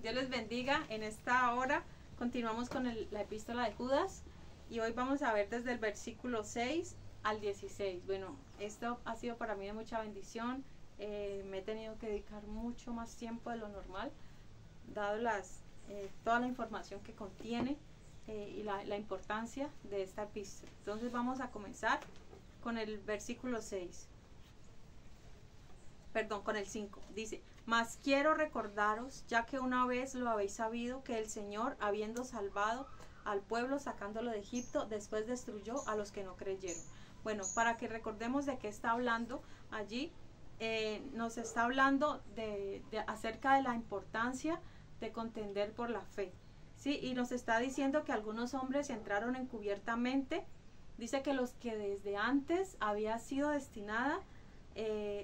Dios les bendiga. En esta hora continuamos con la epístola de Judas y hoy vamos a ver desde el versículo 6 al 16. Bueno, esto ha sido para mí de mucha bendición. Me he tenido que dedicar mucho más tiempo de lo normal, dado toda la información que contiene y la importancia de esta epístola. Entonces vamos a comenzar con el versículo 6. Perdón, con el 5. Dice: mas quiero recordaros, ya que una vez lo habéis sabido, que el Señor, habiendo salvado al pueblo sacándolo de Egipto, después destruyó a los que no creyeron. Bueno, para que recordemos de qué está hablando allí, nos está hablando acerca de la importancia de contender por la fe, ¿sí? Y nos está diciendo que algunos hombres entraron encubiertamente. Dice que los que desde antes había sido destinada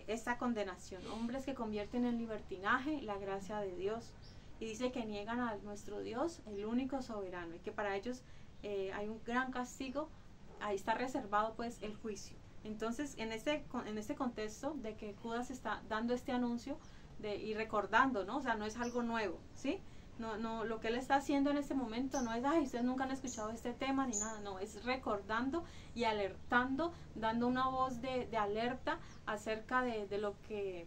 esta condenación, hombres que convierten en libertinaje la gracia de Dios, y dice que niegan a nuestro Dios, el único soberano, y que para ellos hay un gran castigo. Ahí está reservado pues el juicio. Entonces en este contexto de que Judas está dando este anuncio y recordando, ¿no? O sea, no es algo nuevo, ¿sí? No, lo que él está haciendo en este momento no es, ay, ustedes nunca han escuchado este tema ni nada, no, es recordando y alertando, dando una voz de alerta acerca de lo que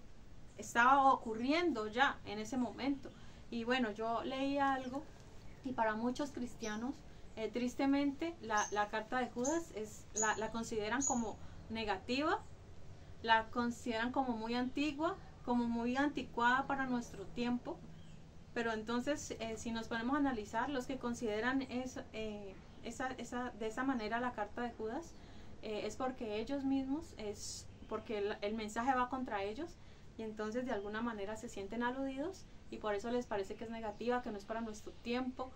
estaba ocurriendo ya en ese momento. Y bueno, yo leí algo, y para muchos cristianos, tristemente, la carta de Judas la consideran como negativa, la consideran como muy antigua, como muy anticuada para nuestro tiempo. Pero entonces, si nos ponemos a analizar, los que consideran de esa manera la carta de Judas, es porque ellos mismos, es porque el mensaje va contra ellos, y entonces de alguna manera se sienten aludidos, y por eso les parece que es negativa, que no es para nuestro tiempo,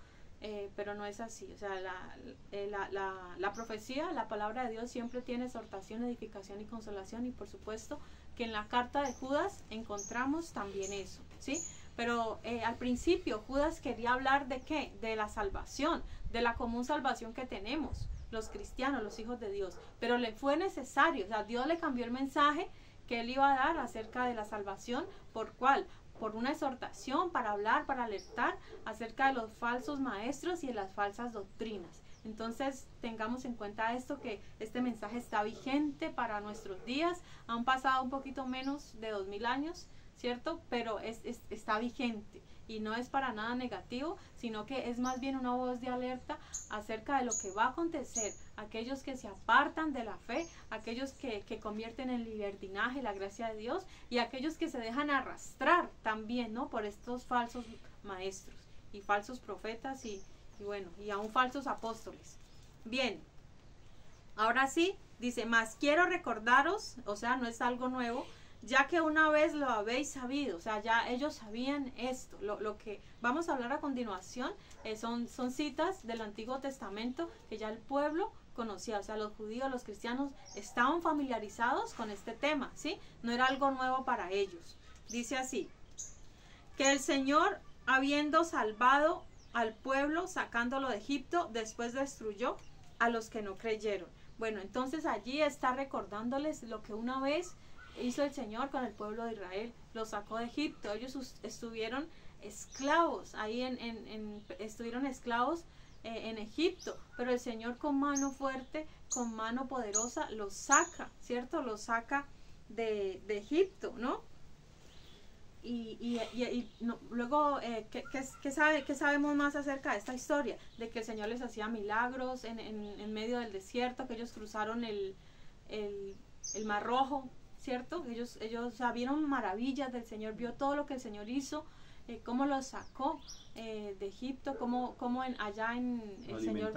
pero no es así. O sea, la profecía, la palabra de Dios siempre tiene exhortación, edificación y consolación, y por supuesto que en la carta de Judas encontramos también eso, ¿sí? Pero al principio Judas quería hablar de ¿qué? De la salvación, de la común salvación que tenemos los cristianos, los hijos de Dios. Pero le fue necesario, o sea, Dios le cambió el mensaje que él iba a dar acerca de la salvación. ¿Por cuál? Por una exhortación, para hablar, para alertar acerca de los falsos maestros y de las falsas doctrinas. Entonces tengamos en cuenta esto, que este mensaje está vigente para nuestros días. Han pasado un poquito menos de 2000 años, ¿cierto? Pero está vigente, y no es para nada negativo, sino que es más bien una voz de alerta acerca de lo que va a acontecer, aquellos que se apartan de la fe, aquellos que convierten en libertinaje la gracia de Dios, y aquellos que se dejan arrastrar también, ¿no? Por estos falsos maestros y falsos profetas y bueno, y aún falsos apóstoles. Bien, ahora sí, dice: mas quiero recordaros, o sea, no es algo nuevo, ya que una vez lo habéis sabido. O sea, ya ellos sabían esto. Lo que vamos a hablar a continuación son citas del Antiguo Testamento que ya el pueblo conocía. O sea, los judíos, los cristianos estaban familiarizados con este tema, ¿sí? No era algo nuevo para ellos. Dice así: que el Señor, habiendo salvado al pueblo sacándolo de Egipto, después destruyó a los que no creyeron. Bueno, entonces allí está recordándoles lo que una vez hizo el Señor con el pueblo de Israel. Los sacó de Egipto. Ellos estuvieron esclavos ahí estuvieron esclavos en Egipto, pero el Señor con mano fuerte, con mano poderosa, los saca, ¿cierto? Los saca de Egipto, ¿no? Luego, ¿qué sabemos más acerca de esta historia? De que el Señor les hacía milagros en medio del desierto, que ellos cruzaron el Mar Rojo, ¿cierto? Ellos vieron maravillas del Señor, vio todo lo que el Señor hizo, cómo los sacó de Egipto, cómo allá el Señor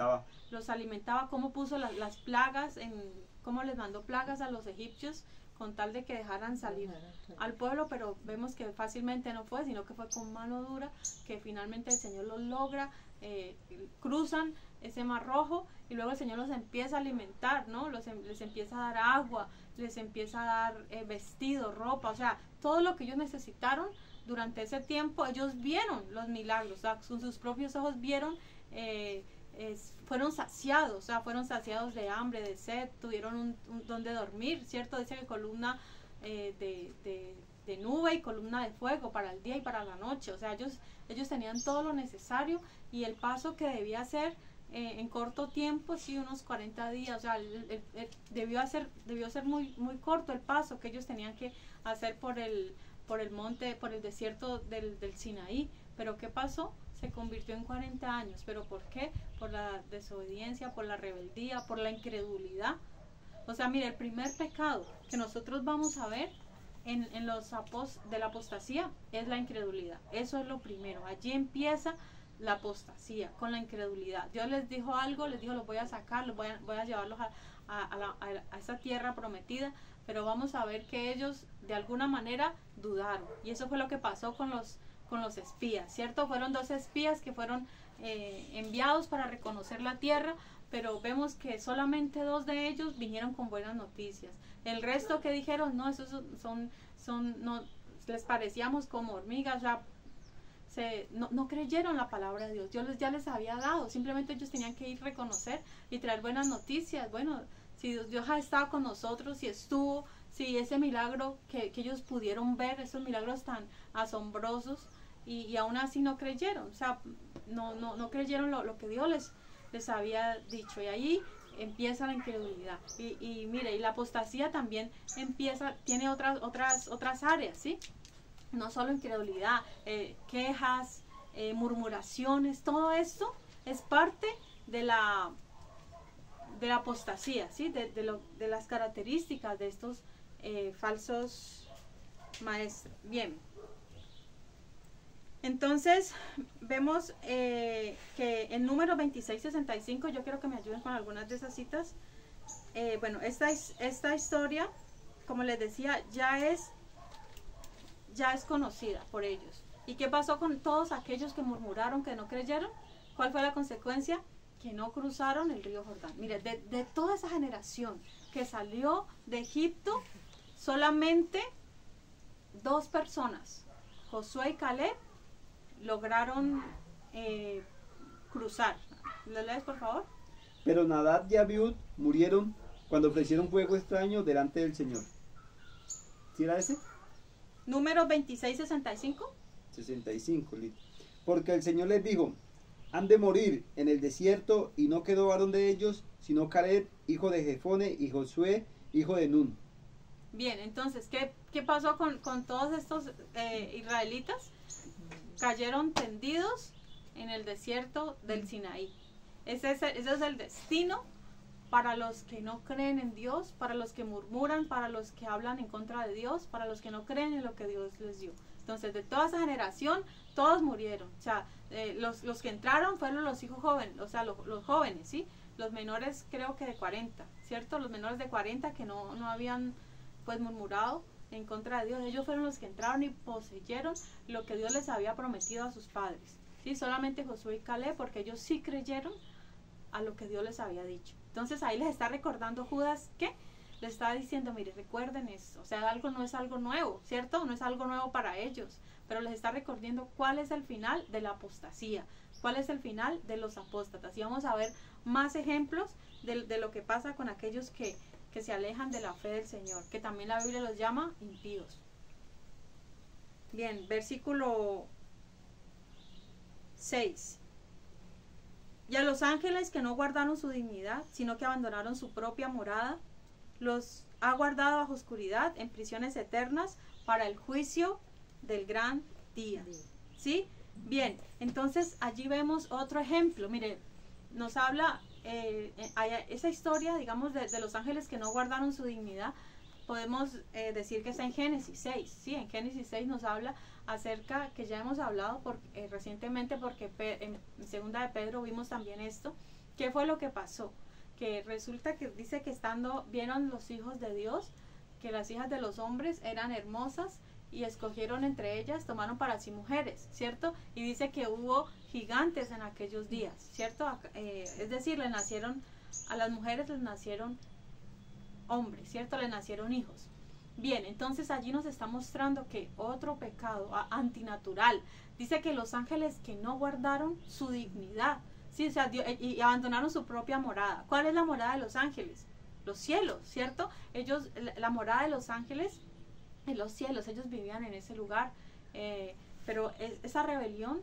los alimentaba, cómo puso las plagas, cómo les mandó plagas a los egipcios con tal de que dejaran salir al pueblo. Pero vemos que fácilmente no fue, sino que fue con mano dura que finalmente el Señor los logra, cruzan ese Mar Rojo, y luego el Señor los empieza a alimentar, ¿no? Les empieza a dar agua, les empieza a dar vestido, ropa, o sea, todo lo que ellos necesitaron durante ese tiempo. Ellos vieron los milagros, o sea, con sus propios ojos vieron, fueron saciados, o sea, fueron saciados de hambre, de sed, tuvieron un donde dormir, ¿cierto? Dice que columna de nube y columna de fuego para el día y para la noche. O sea, ellos tenían todo lo necesario, y el paso que debía hacer en corto tiempo, sí, unos 40 días, o sea, debió ser muy, muy corto el paso que ellos tenían que hacer por el monte, por el desierto del Sinaí. Pero ¿qué pasó? Se convirtió en 40 años. ¿Pero por qué? Por la desobediencia, por la rebeldía, por la incredulidad. O sea, mire, el primer pecado que nosotros vamos a ver en los de la apostasía es la incredulidad. Eso es lo primero. Allí empieza la apostasía, con la incredulidad. Dios les dijo algo, les dijo, los voy a sacar, voy a llevarlos a esa tierra prometida, pero vamos a ver que ellos de alguna manera dudaron. Y eso fue lo que pasó con los espías, ¿cierto? Fueron 2 espías que fueron enviados para reconocer la tierra, pero vemos que solamente 2 de ellos vinieron con buenas noticias. El resto que dijeron, no, esos no, les parecíamos como hormigas, o sea, no creyeron la palabra de Dios. Dios ya les había dado, simplemente ellos tenían que ir a reconocer y traer buenas noticias. Bueno, si Dios ha estado con nosotros, si ese milagro que ellos pudieron ver, esos milagros tan asombrosos, y aún así no creyeron, o sea, no creyeron lo que Dios les había dicho, y ahí empieza la incredulidad. Y mire, y la apostasía también tiene otras áreas, ¿sí? No solo incredulidad, quejas, murmuraciones, todo esto es parte de la apostasía, ¿sí? De las características de estos falsos maestros. Bien. Entonces, vemos que en número 2665, yo quiero que me ayuden con algunas de esas citas. Bueno, esta historia, como les decía, ya es conocida por ellos. ¿Y qué pasó con todos aquellos que murmuraron, que no creyeron? ¿Cuál fue la consecuencia? Que no cruzaron el río Jordán. Mire, de toda esa generación que salió de Egipto, solamente 2 personas, Josué y Caleb, lograron cruzar. ¿Lo lees, por favor? Pero Nadab y Abiud murieron cuando ofrecieron fuego extraño delante del Señor. ¿Sí era ese? Número 2665. 65, listo. Porque el Señor les dijo, han de morir en el desierto, y no quedó varón de ellos, sino Caleb, hijo de Jefone, y Josué, hijo de Nun. Bien, entonces, ¿qué pasó con todos estos israelitas? Cayeron tendidos en el desierto del Sinaí. Ese es el destino para los que no creen en Dios, para los que murmuran, para los que hablan en contra de Dios, para los que no creen en lo que Dios les dio. Entonces, de toda esa generación, todos murieron. O sea, los que entraron fueron los hijos jóvenes, o sea, los jóvenes, ¿sí? Los menores, creo que de 40, ¿cierto? Los menores de 40 que no habían, pues, murmurado en contra de Dios. Ellos fueron los que entraron y poseyeron lo que Dios les había prometido a sus padres, ¿sí? Solamente Josué y Caleb, porque ellos sí creyeron a lo que Dios les había dicho. Entonces ahí les está recordando Judas que les está diciendo, mire, recuerden eso, o sea, algo no es algo nuevo, ¿cierto? No es algo nuevo para ellos, pero les está recordando cuál es el final de la apostasía, cuál es el final de los apóstatas. Y vamos a ver más ejemplos de lo que pasa con aquellos que se alejan de la fe del Señor, que también la Biblia los llama impíos. Bien, versículo 6. Y a los ángeles que no guardaron su dignidad, sino que abandonaron su propia morada, los ha guardado bajo oscuridad en prisiones eternas para el juicio del gran día. ¿Sí? Bien, entonces allí vemos otro ejemplo. Mire, nos habla esa historia, digamos, de los ángeles que no guardaron su dignidad. Podemos decir que está en Génesis 6. Sí, en Génesis 6 nos habla acerca, que ya hemos hablado recientemente, porque en segunda de Pedro vimos también esto. ¿Qué fue lo que pasó? Que resulta que dice que vieron los hijos de Dios, que las hijas de los hombres eran hermosas, y escogieron entre ellas, tomaron para sí mujeres, ¿cierto? Y dice que hubo gigantes en aquellos días, ¿cierto? Es decir, a las mujeres les nacieron hombres, ¿cierto? Les nacieron hijos. Bien, entonces allí nos está mostrando que otro pecado antinatural, dice que los ángeles que no guardaron su dignidad, ¿sí? O sea, y abandonaron su propia morada. ¿Cuál es la morada de los ángeles? Los cielos, ¿cierto? La morada de los ángeles en los cielos, ellos vivían en ese lugar, pero esa rebelión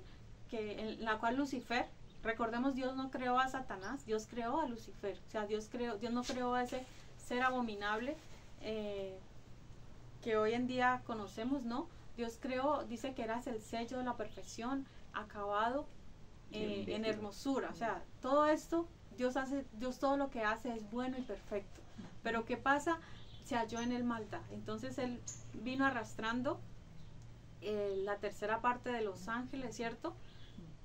en la cual Lucifer, recordemos, Dios no creó a Satanás, Dios creó a Lucifer, o sea, Dios no creó a ese ser abominable que hoy en día conocemos, ¿no? Dios creó, dice que eras el sello de la perfección, acabado en hermosura, o sea, todo esto, Dios todo lo que hace es bueno y perfecto, pero ¿qué pasa? Se halló en él maldad, entonces él vino arrastrando la tercera parte de los ángeles, ¿cierto?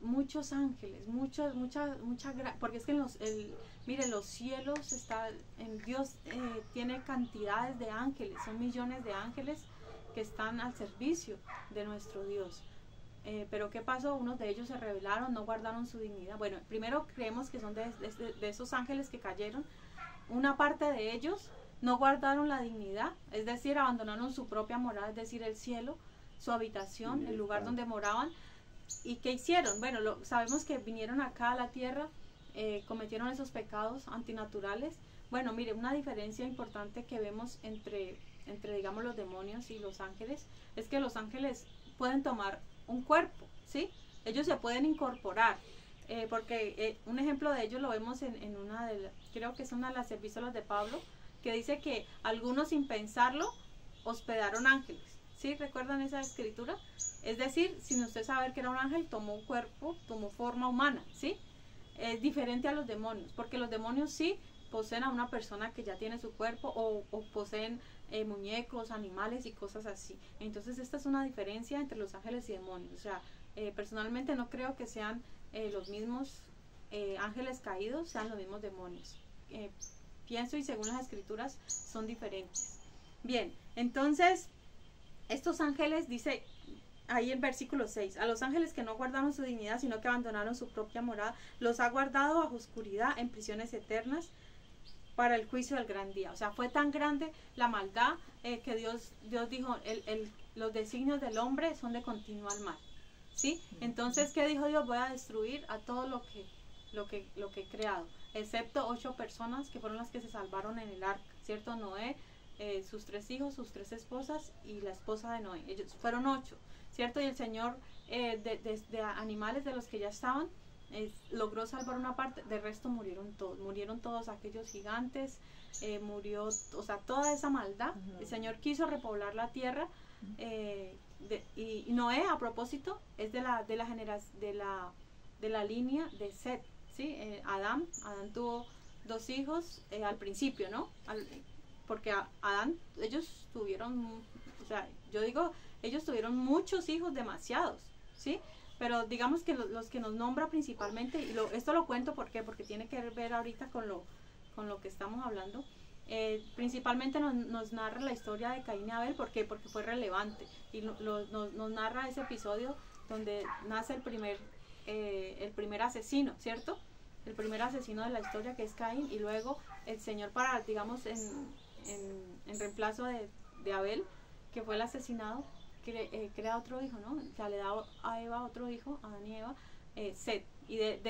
Muchos ángeles, porque es que mire, los cielos Dios tiene cantidades de ángeles, son millones de ángeles que están al servicio de nuestro Dios. Pero ¿qué pasó? Unos de ellos se rebelaron, no guardaron su dignidad. Bueno, primero creemos que son de esos ángeles que cayeron. Una parte de ellos no guardaron la dignidad, es decir, abandonaron su propia morada, es decir, el cielo, su habitación, el lugar donde moraban. ¿Y qué hicieron? Bueno, sabemos que vinieron acá a la tierra, cometieron esos pecados antinaturales. Bueno, mire, una diferencia importante que vemos entre digamos, los demonios y los ángeles, es que los ángeles pueden tomar un cuerpo, ¿sí? Ellos se pueden incorporar, porque un ejemplo de ello lo vemos en creo que es una de las epístolas de Pablo, que dice que algunos sin pensarlo hospedaron ángeles, ¿sí? ¿Recuerdan esa escritura? Es decir, sin usted saber que era un ángel, tomó un cuerpo, tomó forma humana, ¿sí? Es diferente a los demonios, porque los demonios sí poseen a una persona que ya tiene su cuerpo o poseen muñecos, animales y cosas así. Entonces esta es una diferencia entre los ángeles y demonios. O sea, personalmente no creo que sean los mismos ángeles caídos, sean los mismos demonios. Pienso, y según las escrituras son diferentes. Bien, entonces estos ángeles, dice ahí el versículo 6, a los ángeles que no guardaron su dignidad, sino que abandonaron su propia morada, los ha guardado bajo oscuridad en prisiones eternas para el juicio del gran día. O sea, fue tan grande la maldad que Dios dijo, los designios del hombre son de continuo mal, ¿sí? Entonces, ¿qué dijo Dios? Voy a destruir a todo lo que he creado, excepto 8 personas que fueron las que se salvaron en el arca, ¿cierto? Noé, sus 3 hijos, sus 3 esposas y la esposa de Noé. Ellos fueron 8, ¿cierto? Y el Señor de animales de los que ya estaban, logró salvar una parte, de resto murieron todos aquellos gigantes, murió, o sea, toda esa maldad. El Señor quiso repoblar la tierra, y Noé, a propósito, es de la línea de Set, ¿sí? Adán tuvo 2 hijos al principio, ¿no? Porque Adán, ellos tuvieron, o sea, yo digo, ellos tuvieron muchos hijos, demasiados, ¿sí? Pero digamos que los que nos nombra principalmente, y esto lo cuento porque tiene que ver ahorita con lo que estamos hablando, principalmente nos narra la historia de Caín y Abel. ¿Por qué? Porque fue relevante, y nos narra ese episodio donde nace el primer asesino, ¿cierto? El primer asesino de la historia, que es Caín, y luego el Señor, para, digamos, en reemplazo de Abel, que fue el asesinado, crea otro hijo, ¿no? O sea, le da a Eva otro hijo, a Adán y Eva, Set. Y de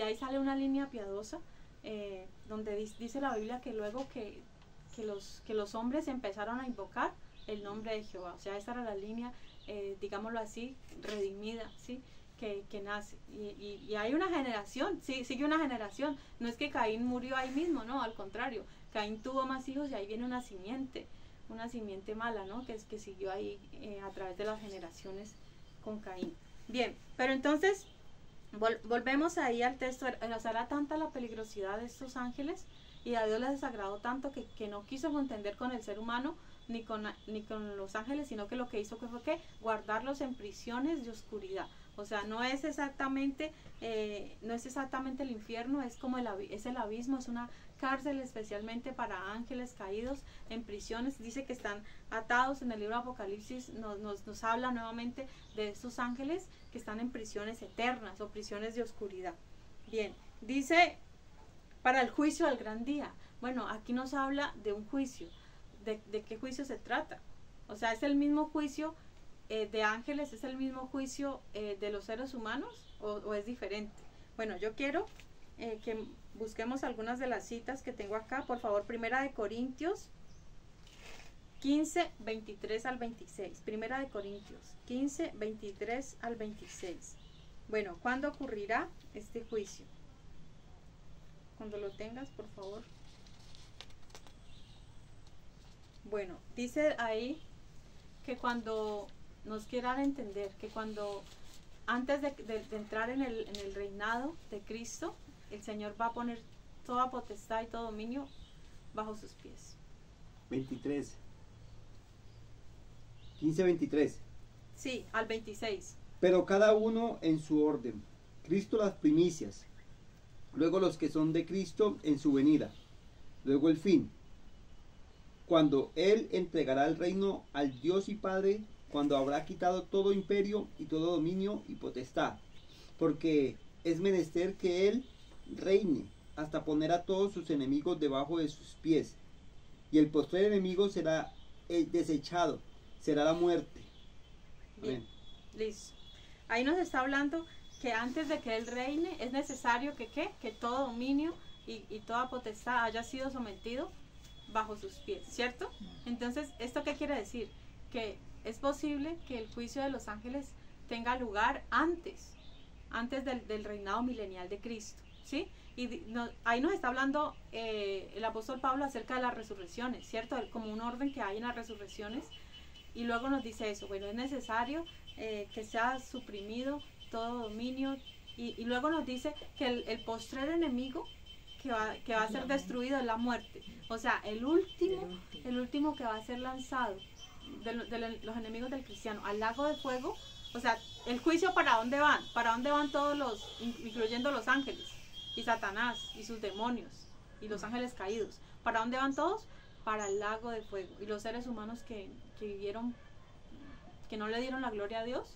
ahí sale una línea piadosa, donde dice la Biblia que luego que los hombres empezaron a invocar el nombre de Jehová. O sea, esa era la línea, digámoslo así, redimida, ¿sí? Que nace. Y hay una generación, sí, sigue una generación. No es que Caín murió ahí mismo, no, al contrario. Caín tuvo más hijos y ahí viene una simiente mala, ¿no? Que siguió ahí a través de las generaciones con Caín. Bien, pero entonces volvemos ahí al texto. O sea, era tanta la peligrosidad de estos ángeles, y a Dios les desagradó tanto que no quiso contender con el ser humano ni con los ángeles, sino que lo que hizo fue que guardarlos en prisiones de oscuridad. O sea, no es exactamente el infierno, es como el abismo, es una cárcel especialmente para ángeles caídos en prisiones. Dice que están atados. En el libro de Apocalipsis nos habla nuevamente de estos ángeles que están en prisiones eternas o prisiones de oscuridad. Bien, dice para el juicio del gran día. Bueno, aquí nos habla de un juicio. ¿De qué juicio se trata? O sea, ¿es el mismo juicio de ángeles? ¿Es el mismo juicio de los seres humanos? ¿O es diferente? Bueno, yo quiero que busquemos algunas de las citas que tengo acá. Por favor, 1 Corintios 15, 23 al 26. Primera de Corintios 15, 23 al 26. Bueno, ¿cuándo ocurrirá este juicio? Cuando lo tengas, por favor. Bueno, dice ahí que cuando nos quieran entender, que cuando antes de entrar en el reinado de Cristo, el Señor va a poner toda potestad y todo dominio bajo sus pies. 23. 15, 23. Sí, al 26. Pero cada uno en su orden. Cristo las primicias, luego los que son de Cristo en su venida, luego el fin, cuando Él entregará el reino al Dios y Padre, cuando habrá quitado todo imperio y todo dominio y potestad, porque es menester que Él reine hasta poner a todos sus enemigos debajo de sus pies, y el postrer enemigo será el desechado, será la muerte. Bien, Amén. listo. Ahí nos está hablando que antes de que Él reine es necesario que todo dominio y toda potestad haya sido sometido bajo sus pies, ¿cierto? Entonces, ¿esto qué quiere decir? Que es posible que el juicio de los ángeles tenga lugar antes del reinado milenial de Cristo, ¿sí? Y ahí nos está hablando el apóstol Pablo acerca de las resurrecciones, ¿cierto? Como un orden que hay en las resurrecciones. Y luego nos dice eso, bueno, es necesario que sea suprimido todo dominio. Y luego nos dice que el postrer enemigo que va a ser destruido es la muerte. O sea, el último que va a ser lanzado de los enemigos del cristiano al lago de fuego. O sea, el juicio, ¿para dónde van? ¿Para dónde van todos incluyendo los ángeles y Satanás y sus demonios y los ángeles caídos? ¿Para dónde van todos? Para el lago de fuego. Y los seres humanos que vivieron, que no le dieron la gloria a Dios,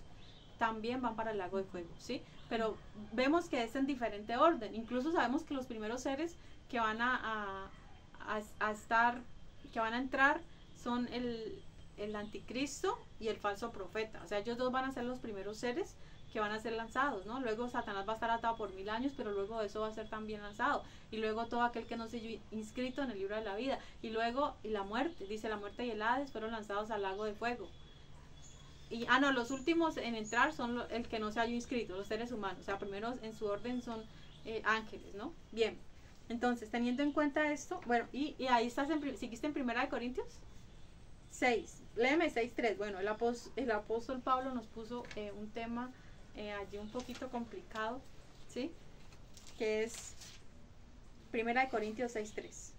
también van para el lago de fuego, ¿sí? Pero vemos que es en diferente orden. Incluso sabemos que los primeros seres que van a entrar son el anticristo y el falso profeta. O sea, ellos dos van a ser los primeros seres que van a ser lanzados, ¿no? Luego Satanás va a estar atado por 1000 años, pero luego de eso va a ser también lanzado. Y luego todo aquel que no se haya inscrito en el libro de la vida. Y luego, y la muerte, dice, la muerte y el Hades fueron lanzados al lago de fuego. Y, los últimos en entrar son el que no se haya inscrito, los seres humanos. O sea, primeros en su orden son ángeles, ¿no? Bien, entonces, teniendo en cuenta esto, bueno, y ahí estás, ¿seguiste en Primera de Corintios? 6, léeme 6:3. Bueno, el apóstol Pablo nos puso un tema allí un poquito complicado, ¿sí? Que es Primera de Corintios 6:3.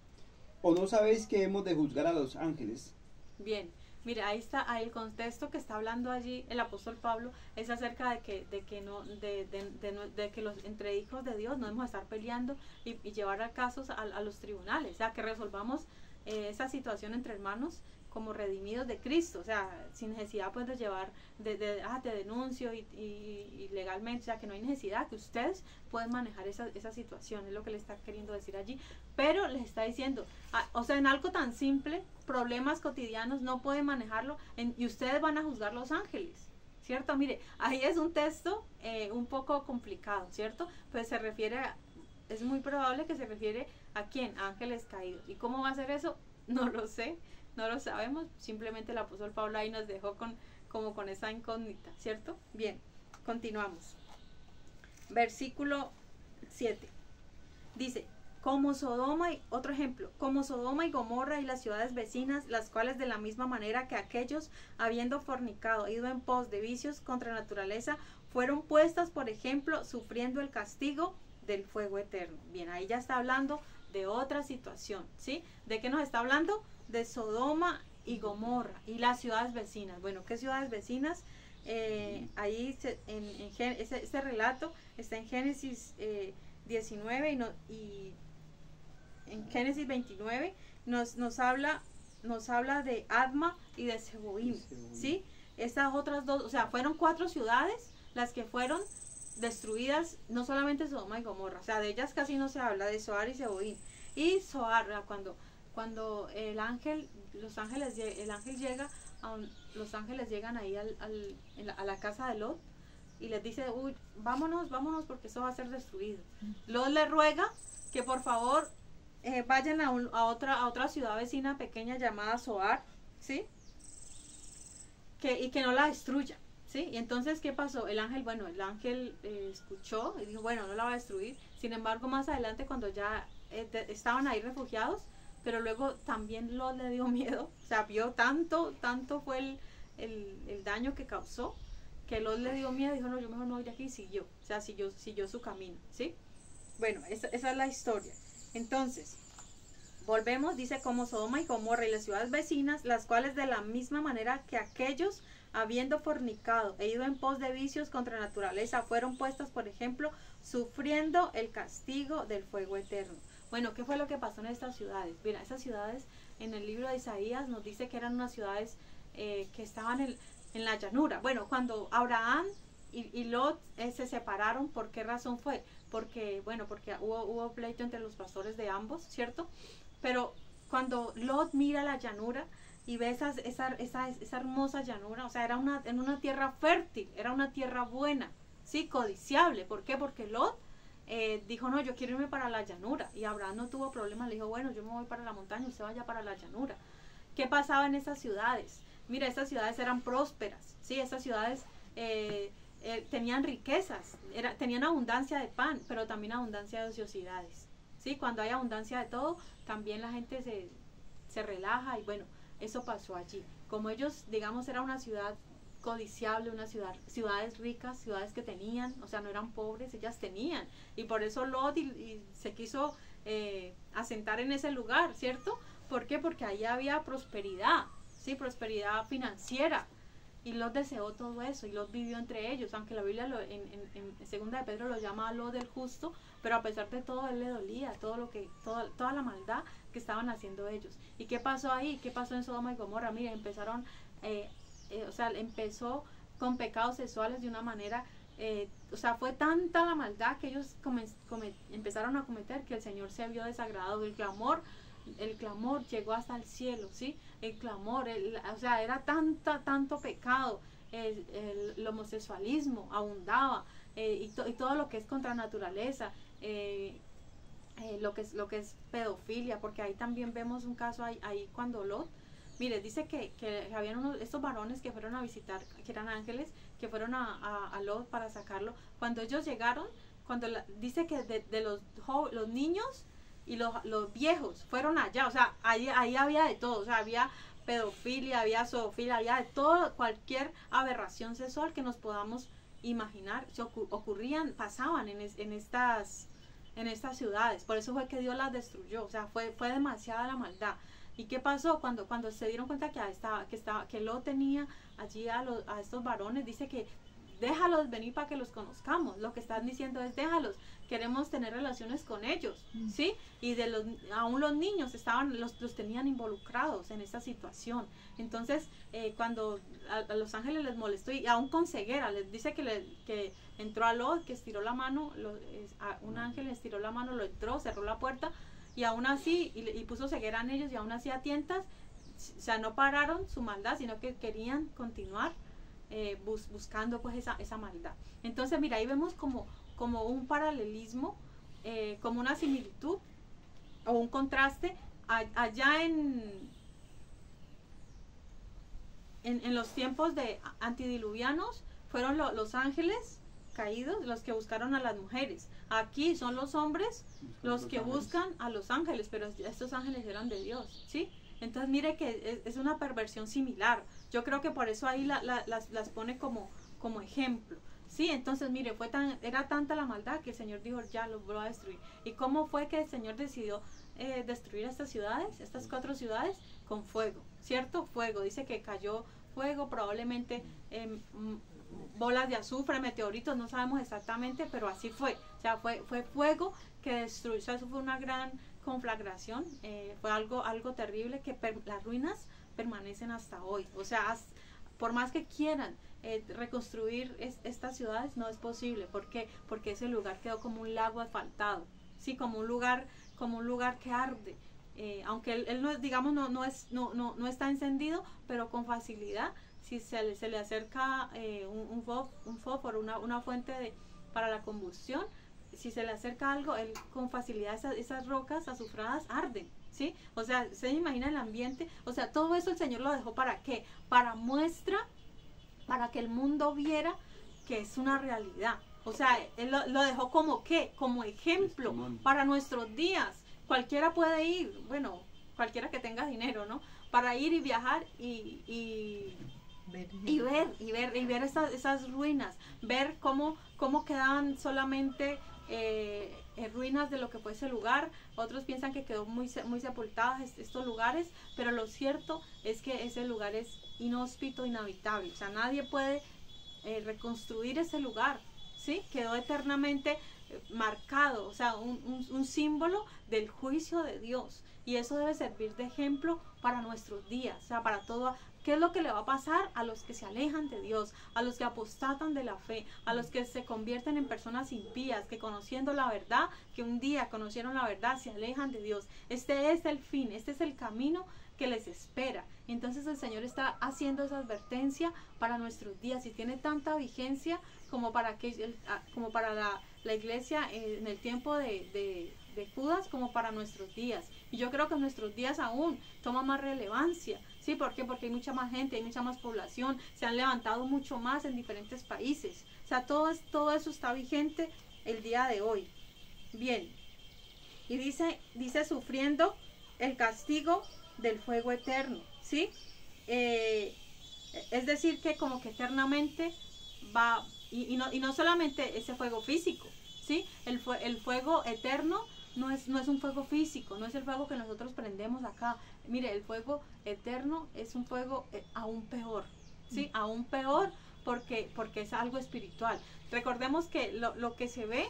¿O no sabéis que hemos de juzgar a los ángeles? Bien. Mire, ahí está, el contexto que está hablando allí el apóstol Pablo es acerca de que los entre hijos de Dios no debemos estar peleando y llevar casos a los tribunales, o sea, que resolvamos esa situación entre hermanos como redimidos de Cristo, o sea, sin necesidad pues de llevar, te denuncio y legalmente, o sea, que no hay necesidad, que ustedes pueden manejar esa situación, es lo que le está queriendo decir allí, pero les está diciendo, o sea, en algo tan simple, problemas cotidianos, no pueden manejarlo, y ustedes van a juzgar los ángeles, ¿cierto? Mire, ahí es un texto un poco complicado, ¿cierto? Pues se refiere es muy probable que se refiere a quién, a ángeles caídos, ¿y cómo va a ser eso? No lo sé. No lo sabemos, simplemente el apóstol Pablo ahí nos dejó como con esa incógnita, ¿cierto? Bien, continuamos. Versículo 7. Dice, otro ejemplo, como Sodoma y Gomorra y las ciudades vecinas, las cuales de la misma manera que aquellos, habiendo fornicado, ido en pos de vicios contra naturaleza, fueron puestas, por ejemplo, sufriendo el castigo del fuego eterno. Bien, ahí ya está hablando de otra situación, ¿sí? ¿De qué nos está hablando? De Sodoma y Gomorra y las ciudades vecinas. Bueno, ¿qué ciudades vecinas? Ahí ese relato está en Génesis 19 y en Génesis 29 nos habla de Adma y de Seboim, ¿sí? Estas otras dos, o sea, fueron 4 ciudades las que fueron destruidas, no solamente Sodoma y Gomorra, o sea, de ellas casi no se habla, de Zoar y Seboim. Y Zoar, cuando los ángeles llega, los ángeles llegan ahí a la casa de Lot y les dice, uy, vámonos porque eso va a ser destruido. Lot le ruega que por favor vayan a otra ciudad vecina pequeña llamada Zoar, ¿sí? Y que no la destruya, ¿sí? Y entonces, ¿qué pasó? El ángel, bueno, el ángel escuchó y dijo, bueno, no la va a destruir. Sin embargo, más adelante, cuando ya estaban ahí refugiados, pero luego también Lot le dio miedo, o sea, vio tanto fue el daño que causó, que Lot le dio miedo y dijo, no, yo mejor no voy de aquí, y siguió, o sea, siguió su camino, ¿sí? Bueno, esa es la historia. Entonces, volvemos, dice, como Sodoma y Gomorra y las ciudades vecinas, las cuales de la misma manera que aquellos, habiendo fornicado e ido en pos de vicios contra naturaleza, fueron puestas, por ejemplo, sufriendo el castigo del fuego eterno. Bueno, ¿qué fue lo que pasó en estas ciudades? Mira, esas ciudades en el libro de Isaías nos dice que eran unas ciudades que estaban en la llanura. Bueno, cuando Abraham y Lot se separaron, ¿por qué razón fue? Porque, bueno, porque hubo pleito entre los pastores de ambos, ¿cierto? Pero cuando Lot mira la llanura y ve esa hermosa llanura, o sea, era en una tierra fértil, era una tierra buena, sí, codiciable. ¿Por qué? Porque Lot dijo, no, yo quiero irme para la llanura. Y Abraham no tuvo problema, le dijo, bueno, yo me voy para la montaña, usted vaya para la llanura. ¿Qué pasaba en esas ciudades? Mira, estas ciudades eran prósperas, sí, esas ciudades tenían riquezas, tenían abundancia de pan, pero también abundancia de ociosidades. ¿Sí? Cuando hay abundancia de todo, también la gente se relaja y bueno, eso pasó allí. Como ellos, digamos, era una ciudad codiciable, ciudades ricas, ciudades que tenían, o sea, no eran pobres, ellas tenían. Y por eso Lot y se quiso asentar en ese lugar, ¿cierto? ¿Por qué? Porque ahí había prosperidad, ¿sí? Prosperidad financiera. Y Lot deseó todo eso, y Lot vivió entre ellos, aunque la Biblia en segunda de Pedro lo llama a Lot el justo, pero a pesar de todo, él le dolía toda la maldad que estaban haciendo ellos. ¿Y qué pasó ahí? ¿Qué pasó en Sodoma y Gomorra? Mira, empezaron, empezó con pecados sexuales de una manera, o sea, fue tanta la maldad que ellos empezaron a cometer que el Señor se vio desagradado. El clamor llegó hasta el cielo, ¿sí? El clamor, o sea, era tanto pecado, el homosexualismo abundaba, y todo lo que es contra naturaleza, lo que es pedofilia, porque ahí también vemos un caso ahí cuando Lot, mire, dice que habían estos varones que fueron a visitar, que eran ángeles, que fueron a Lot para sacarlo. Cuando ellos llegaron, dice que de los niños y los viejos fueron allá, o sea, ahí había de todo, o sea, había pedofilia, había zoofilia, había de todo, cualquier aberración sexual que nos podamos imaginar, pasaban en estas ciudades. Por eso fue que Dios las destruyó, o sea, fue demasiada la maldad. ¿Y qué pasó? Cuando se dieron cuenta que Lot tenía allí a estos varones, dice que déjalos venir para que los conozcamos. Lo que están diciendo es déjalos, queremos tener relaciones con ellos, ¿sí? Y aún los niños los tenían involucrados en esta situación. Entonces, cuando a los ángeles les molestó, y aún con ceguera, les dice que entró a Lot, que estiró la mano, un ángel estiró la mano, lo entró, cerró la puerta, y aún así, y puso ceguera en ellos, y aún así a tientas, o sea, no pararon su maldad, sino que querían continuar buscando pues esa maldad. Entonces, mira, ahí vemos como un paralelismo, como una similitud o un contraste allá en los tiempos de antediluvianos. Fueron los ángeles caídos los que buscaron a las mujeres. Aquí son los hombres los que buscan a los ángeles, pero estos ángeles eran de Dios, ¿sí? Entonces mire que es una perversión similar. Yo creo que por eso ahí las pone como ejemplo. Sí, entonces mire, era tanta la maldad que el Señor dijo, ya los voy a destruir. ¿Y cómo fue que el Señor decidió destruir estas ciudades, estas 4 ciudades? Con fuego, ¿cierto? Fuego, dice que cayó fuego, probablemente bolas de azufre, meteoritos, no sabemos exactamente, pero así fue. O sea, fue fuego que destruyó, o sea, eso fue una gran conflagración, fue algo terrible que las ruinas permanecen hasta hoy. O sea, por más que quieran reconstruir estas ciudades, no es posible. ¿Por qué? Porque ese lugar quedó como un lago asfaltado, sí, como un lugar que arde. Aunque él no, digamos, no está encendido, pero con facilidad, si se le acerca un fósforo, una fuente para la combustión, si se le acerca algo, con facilidad esas rocas azufradas arden, ¿sí? O sea, se imagina el ambiente, o sea, todo eso el Señor lo dejó ¿para qué? Para muestra, para que el mundo viera que es una realidad. O sea, Él lo dejó como ¿qué? Como ejemplo Testimonio. para nuestros días. Cualquiera puede ir, bueno, cualquiera que tenga dinero, ¿no? Para ir y viajar y ver esas ruinas, ver cómo quedaban solamente ruinas de lo que fue ese lugar. Otros piensan que quedó muy sepultadas estos lugares, pero lo cierto es que ese lugar es inhóspito, inhabitable. O sea, nadie puede reconstruir ese lugar, ¿sí? Quedó eternamente marcado, o sea, un símbolo del juicio de Dios. Y eso debe servir de ejemplo para nuestros días, o sea, para todo. ¿Qué es lo que le va a pasar a los que se alejan de Dios, a los que apostatan de la fe, a los que se convierten en personas impías, que conociendo la verdad, que un día conocieron la verdad, se alejan de Dios? Este es el fin, este es el camino que les espera. Entonces el Señor está haciendo esa advertencia para nuestros días y tiene tanta vigencia como para la iglesia en el tiempo de Judas, como para nuestros días. Y yo creo que en nuestros días aún toma más relevancia. ¿Sí? ¿Por qué? Porque hay mucha más gente, hay mucha más población, se han levantado mucho más en diferentes países. O sea, todo eso está vigente el día de hoy. Bien. Y dice sufriendo el castigo del fuego eterno, ¿sí? Es decir, que como que eternamente va, y no solamente ese fuego físico, ¿sí? El fuego eterno no es un fuego físico, no es el fuego que nosotros prendemos acá. Mire, el fuego eterno es un fuego aún peor, ¿sí? Aún peor porque es algo espiritual. Recordemos que lo que se ve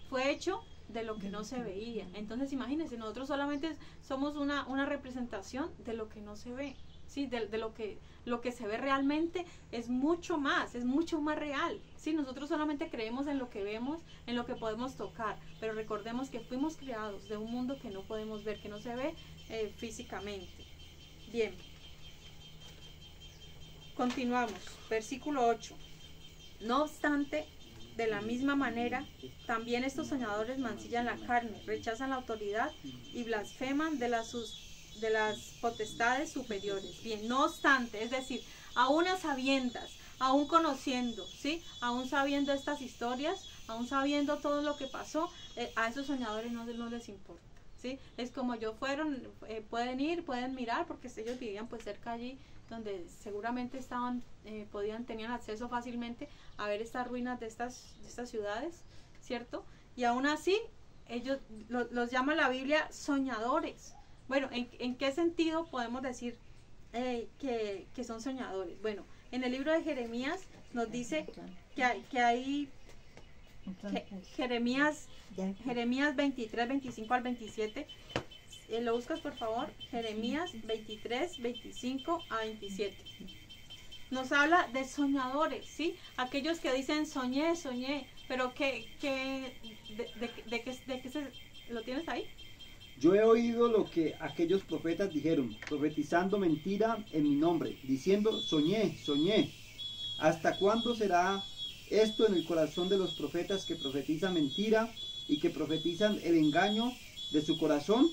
fue hecho de lo que no se veía. Entonces imagínense, nosotros solamente somos una representación de lo que no se ve, ¿sí? De lo que se ve realmente es mucho más real, ¿sí? Nosotros solamente creemos en lo que vemos, en lo que podemos tocar, pero recordemos que fuimos creados de un mundo que no podemos ver, que no se ve físicamente. Bien, continuamos, versículo 8. No obstante, de la misma manera, también estos soñadores mancillan la carne, rechazan la autoridad y blasfeman de las potestades superiores. Bien, no obstante, es decir, aún a sabiendas, aún conociendo, ¿sí? Aún sabiendo estas historias, aún sabiendo todo lo que pasó, a esos soñadores no les importa, ¿sí? Es como yo fueron, pueden ir, pueden mirar, porque ellos vivían pues cerca allí, donde seguramente tenían acceso fácilmente a ver estas ruinas de estas ciudades, ¿cierto? Y aún así, ellos los llama la Biblia soñadores. Bueno, ¿en qué sentido podemos decir que son soñadores? Bueno, en el libro de Jeremías nos dice que Jeremías 23, 25 al 27, lo buscas por favor, Jeremías 23, 25 a 27. Nos habla de soñadores, ¿sí? Aquellos que dicen soñé, pero ¿de qué lo tienes ahí? Yo he oído lo que aquellos profetas dijeron, profetizando mentira en mi nombre, diciendo soñé. ¿Hasta cuándo será esto en el corazón de los profetas que profetizan mentira y que profetizan el engaño de su corazón?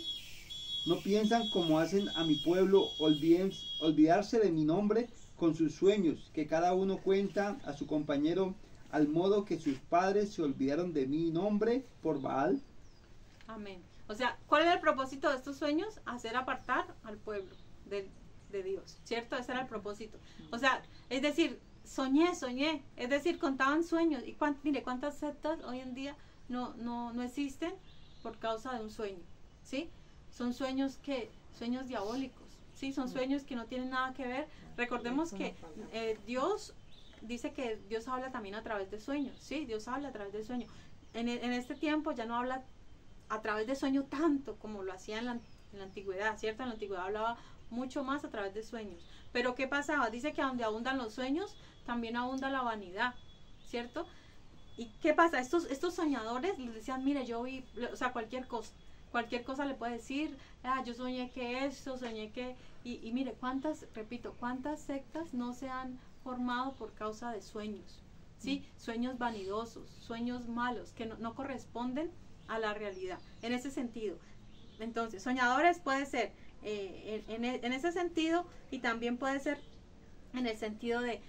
¿No piensan como hacen a mi pueblo olvidarse de mi nombre con sus sueños, que cada uno cuenta a su compañero al modo que sus padres se olvidaron de mi nombre por Baal? Amén. O sea, ¿cuál era el propósito de estos sueños? Hacer apartar al pueblo de Dios, ¿cierto? Ese era el propósito. O sea, es decir, soñé, es decir, contaban sueños. Y mire, cuántas sectas hoy en día no existen por causa de un sueño, ¿sí? Son sueños diabólicos, ¿sí? Son sueños que no tienen nada que ver. Recordemos que Dios dice que Dios habla también a través de sueños, ¿sí? Dios habla a través de sueños. En este tiempo ya no habla a través de sueños tanto como lo hacía en la antigüedad, ¿cierto? En la antigüedad hablaba mucho más a través de sueños. Pero ¿qué pasaba? Dice que donde abundan los sueños, también abunda la vanidad, ¿cierto? ¿Y qué pasa? Estos soñadores les decían, mire, yo vi, o sea, cualquier cosa le puede decir, yo soñé que esto, soñé que... Y mire, cuántas sectas no se han formado por causa de sueños, ¿sí? Sueños vanidosos, sueños malos, que no corresponden a la realidad. En ese sentido, Entonces, soñadores puede ser en ese sentido, y también puede ser en el sentido de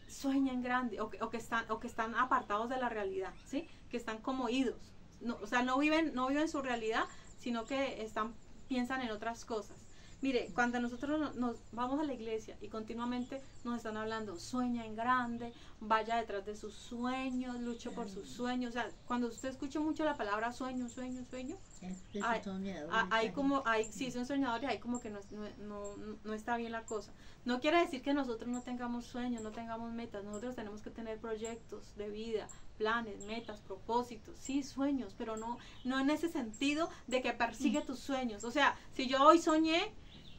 sueñan grande, o que están apartados de la realidad, ¿sí? Que están como idos, no, o sea, no viven su realidad, sino que piensan en otras cosas. Mire, cuando nosotros nos vamos a la iglesia y continuamente nos están hablando, sueña en grande, vaya detrás de sus sueños, luche por sus sueños. O sea, cuando usted escucha mucho la palabra sueño, sí, son soñadores, ahí como que no está bien la cosa. No quiere decir que nosotros no tengamos sueños, no tengamos metas. Nosotros tenemos que tener proyectos de vida, planes, metas, propósitos, sí, sueños, pero no en ese sentido de que persigue tus sueños. O sea, si yo hoy soñé,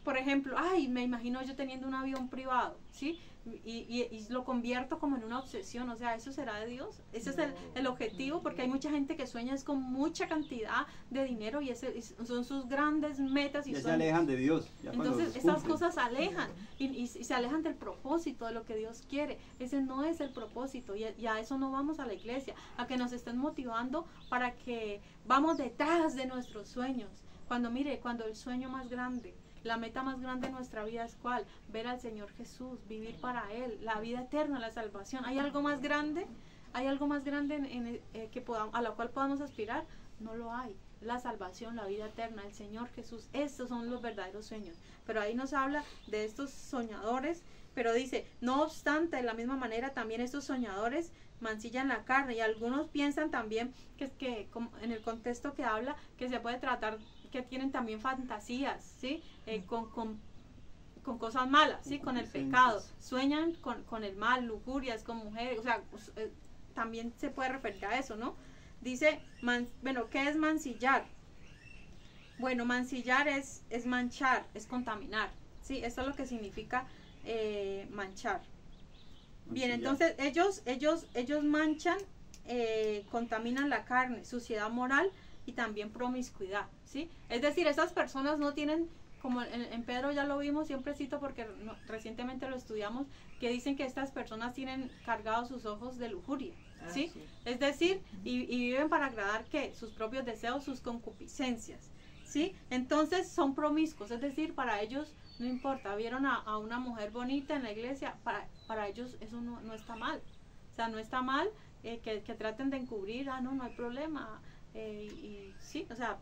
por ejemplo, me imagino yo teniendo un avión privado, ¿sí? Y lo convierto como en una obsesión. O sea, ¿eso será de Dios? Ese es el objetivo, porque hay mucha gente que sueña es con mucha cantidad de dinero y son sus grandes metas y ya sueños. Se alejan de Dios. Entonces estas cosas alejan y se alejan del propósito, de lo que Dios quiere. Ese no es el propósito, y a eso no vamos a la iglesia, a que nos estén motivando para que vamos detrás de nuestros sueños. Cuando el sueño más grande, la meta más grande de nuestra vida es ¿cuál? Ver al Señor Jesús, vivir para Él, la vida eterna, la salvación. ¿Hay algo más grande? ¿Hay algo más grande a la cual podamos aspirar? No lo hay. La salvación, la vida eterna, el Señor Jesús, estos son los verdaderos sueños. Pero ahí nos habla de estos soñadores, pero dice, no obstante, de la misma manera también estos soñadores mancillan la carne, y algunos piensan también que en el contexto que habla, que se puede tratar que tienen también fantasías, ¿sí? Con cosas malas, ¿sí? Con el pecado, sueñan con el mal, lujurias, con mujeres, o sea, también se puede referir a eso, ¿no? Dice, ¿qué es mancillar? Bueno, mancillar es manchar, es contaminar, ¿sí? Eso es lo que significa manchar. Bien, entonces ellos manchan, contaminan la carne, suciedad moral y también promiscuidad, ¿sí? Es decir, esas personas no tienen, como en Pedro ya lo vimos, siempre cito porque recientemente lo estudiamos, que dicen que estas personas tienen cargados sus ojos de lujuria, ¿sí? Sí. Es decir, y viven para agradar, ¿qué? Sus propios deseos, sus concupiscencias, ¿sí? Entonces son promiscuos, es decir, para ellos no importa, vieron a una mujer bonita en la iglesia, para ellos eso no está mal. O sea, no está mal que traten de encubrir, no hay problema. Y sí, o sea,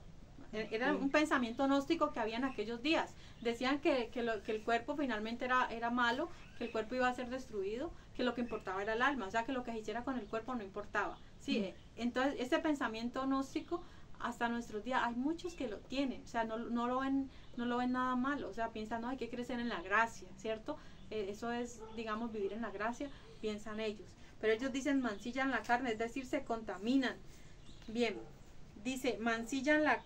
era un pensamiento gnóstico que había en aquellos días. Decían que el cuerpo finalmente era malo, que el cuerpo iba a ser destruido, que lo que importaba era el alma, o sea, que lo que se hiciera con el cuerpo no importaba. Sí, entonces ese pensamiento gnóstico hasta nuestros días hay muchos que lo tienen, o sea, no lo ven nada malo, o sea, piensan, no, hay que crecer en la gracia, ¿cierto? Eso es, digamos, vivir en la gracia, piensan ellos. Pero ellos dicen mancillan la carne, es decir, se contaminan. Bien, dice, mancillan la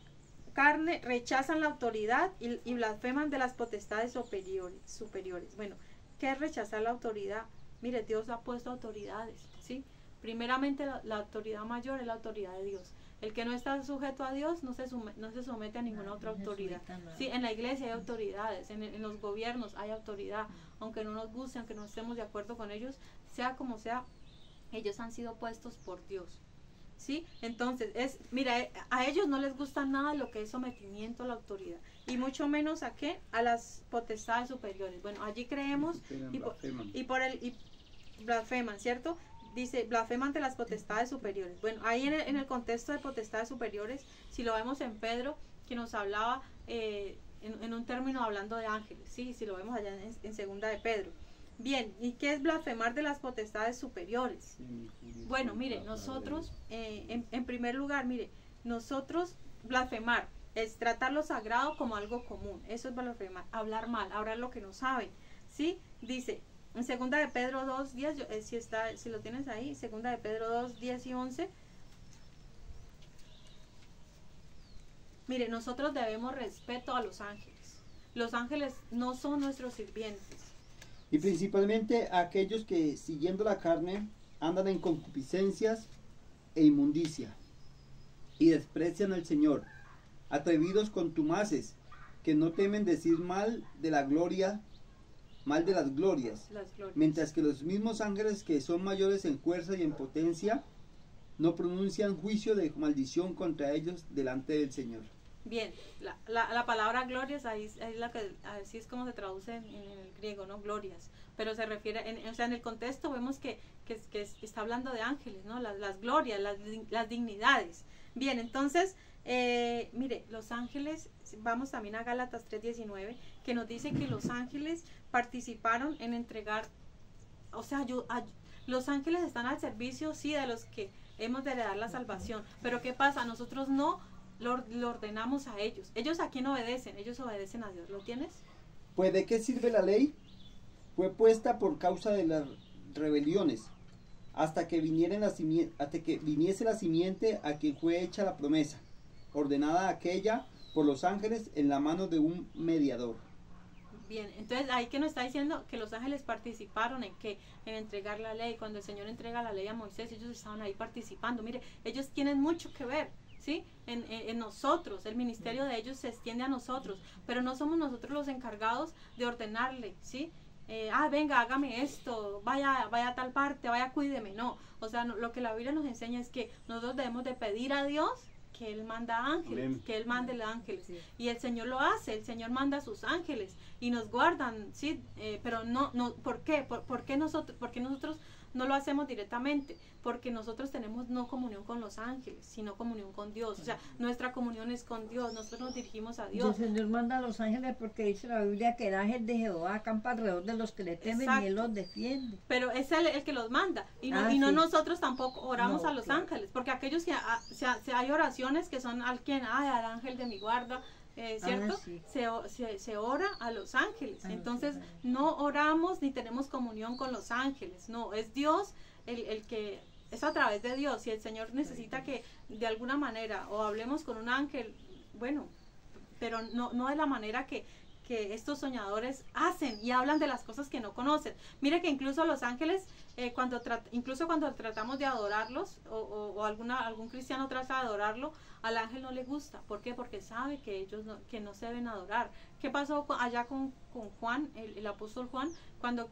carne, rechazan la autoridad y blasfeman de las potestades superiores. Bueno, ¿qué es rechazar la autoridad? Mire, Dios ha puesto autoridades, ¿sí? Primeramente la autoridad mayor es la autoridad de Dios. El que no está sujeto a Dios no se somete a ninguna otra autoridad. Sí, en la iglesia hay autoridades, en los gobiernos hay autoridad, aunque no nos guste, aunque no estemos de acuerdo con ellos, sea como sea, ellos han sido puestos por Dios. ¿Sí? Entonces, mira, a ellos no les gusta nada lo que es sometimiento a la autoridad, y mucho menos a qué, a las potestades superiores. Bueno, allí creemos y blasfeman, ¿cierto? Dice, blasfeman ante las potestades superiores. Bueno, ahí en el contexto de potestades superiores, si lo vemos en Pedro, que nos hablaba en un término hablando de ángeles, ¿sí? Si lo vemos allá en segunda de Pedro. Bien, ¿y qué es blasfemar de las potestades superiores? Bueno, mire, nosotros, en primer lugar, mire, nosotros blasfemar es tratar lo sagrado como algo común. Eso es blasfemar, hablar mal, hablar lo que no saben, ¿sí? Dice, en segunda de Pedro 2, 10, si lo tienes ahí, segunda de Pedro 2, 10 y 11. Mire, nosotros debemos respeto a los ángeles. Los ángeles no son nuestros sirvientes. Y principalmente a aquellos que, siguiendo la carne, andan en concupiscencias e inmundicia, y desprecian al Señor, atrevidos contumaces, que no temen decir mal de las glorias, mientras que los mismos ángeles, que son mayores en fuerza y en potencia, no pronuncian juicio de maldición contra ellos delante del Señor. Bien, la palabra glorias, ahí así es como se traduce en el griego, ¿no? Glorias. Pero se refiere, o sea, en el contexto vemos que está hablando de ángeles, ¿no? Las glorias, las dignidades. Bien, entonces, mire, los ángeles, vamos también a Gálatas 3:19, que nos dice que los ángeles participaron en entregar, o sea, los ángeles están al servicio, sí, de los que hemos de heredar la salvación. Pero ¿qué pasa? Nosotros no lo ordenamos a ellos. ¿Ellos a quién obedecen? Ellos obedecen a Dios. ¿Lo tienes? Pues ¿de qué sirve la ley? Fue puesta por causa de las rebeliones, hasta que viniese la simiente a quien fue hecha la promesa, ordenada aquella por los ángeles en la mano de un mediador. Bien, entonces ahí que nos está diciendo que los ángeles participaron en entregar la ley. Cuando el Señor entrega la ley a Moisés, ellos estaban ahí participando. Mire, ellos tienen mucho que ver, ¿sí? En nosotros, el ministerio de ellos se extiende a nosotros, pero no somos nosotros los encargados de ordenarle, ¿sí? Venga, hágame esto, vaya a tal parte, vaya, cuídeme. No, o sea, lo que la Biblia nos enseña es que nosotros debemos de pedir a Dios que Él manda ángeles, Amén. Que Él mande los ángeles. Sí. Y el Señor lo hace, el Señor manda a sus ángeles y nos guardan, ¿sí? Pero no, ¿por qué? ¿Por qué nosotros no lo hacemos directamente? Porque nosotros tenemos no comunión con los ángeles, sino comunión con Dios. O sea, nuestra comunión es con Dios, nosotros nos dirigimos a Dios. El Señor manda a los ángeles porque dice la Biblia que el ángel de Jehová acampa alrededor de los que le temen. Exacto. Y Él los defiende. Pero es el que los manda. Y no, sí. Nosotros tampoco oramos a los ángeles, porque aquellos que hay oraciones que son al ángel de mi guarda, ¿cierto? Sí. Se ora a los ángeles. Entonces no oramos ni tenemos comunión con los ángeles. No, es Dios el que es a través de Dios. Si el Señor necesita que de alguna manera o hablemos con un ángel, bueno, pero no de la manera que estos soñadores hacen y hablan de las cosas que no conocen. Mire que incluso los ángeles, incluso cuando tratamos de adorarlos o algún cristiano trata de adorarlo, al ángel no le gusta. ¿Por qué? Porque sabe que ellos no se deben adorar. ¿Qué pasó allá con Juan, el apóstol Juan, cuando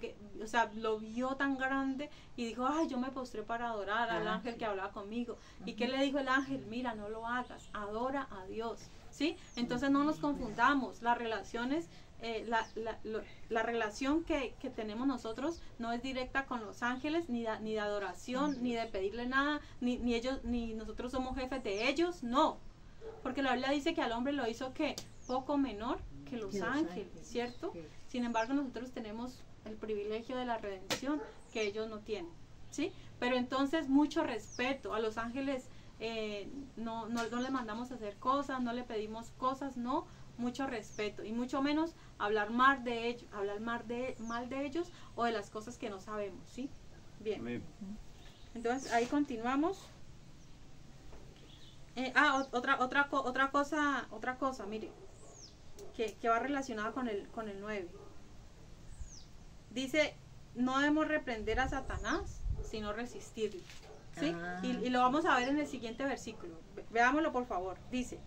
lo vio tan grande y dijo, yo me postré para adorar al ángel que hablaba conmigo? ¿Y qué le dijo el ángel? Mira, no lo hagas, adora a Dios. ¿Sí? Entonces no nos confundamos, las relaciones, la relación que tenemos nosotros no es directa con los ángeles, ni de adoración, ni de pedirle nada, ni ellos, ni nosotros somos jefes de ellos, no, porque la Biblia dice que al hombre lo hizo que poco menor que los ángeles, ¿cierto? Sí. Sin embargo, nosotros tenemos el privilegio de la redención que ellos no tienen, ¿sí? Pero entonces mucho respeto a los ángeles. No le mandamos a hacer cosas, no le pedimos cosas, no, mucho respeto y mucho menos hablar mal de ellos, mal de ellos o de las cosas que no sabemos, ¿sí? Bien. Amén. Entonces ahí continuamos. Otra cosa, mire, que va relacionada con el 9. Dice, no debemos reprender a Satanás, sino resistirle. ¿Sí? Y lo vamos a ver en el siguiente versículo. Veámoslo, por favor. Dice,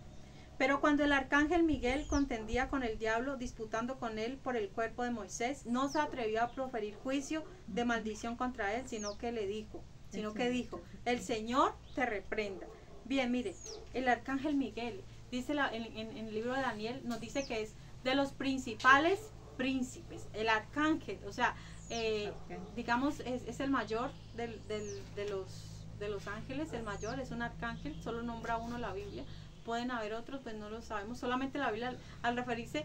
pero cuando el arcángel Miguel contendía con el diablo, disputando con él por el cuerpo de Moisés, no se atrevió a proferir juicio de maldición contra él, sino que dijo, el Señor te reprenda. Bien, mire, el arcángel Miguel, dice en el libro de Daniel, nos dice que es de los principales príncipes, el arcángel, o sea, digamos, es el mayor de los ángeles, el mayor es un arcángel, solo nombra uno la Biblia, pueden haber otros, pues no lo sabemos, solamente la Biblia al referirse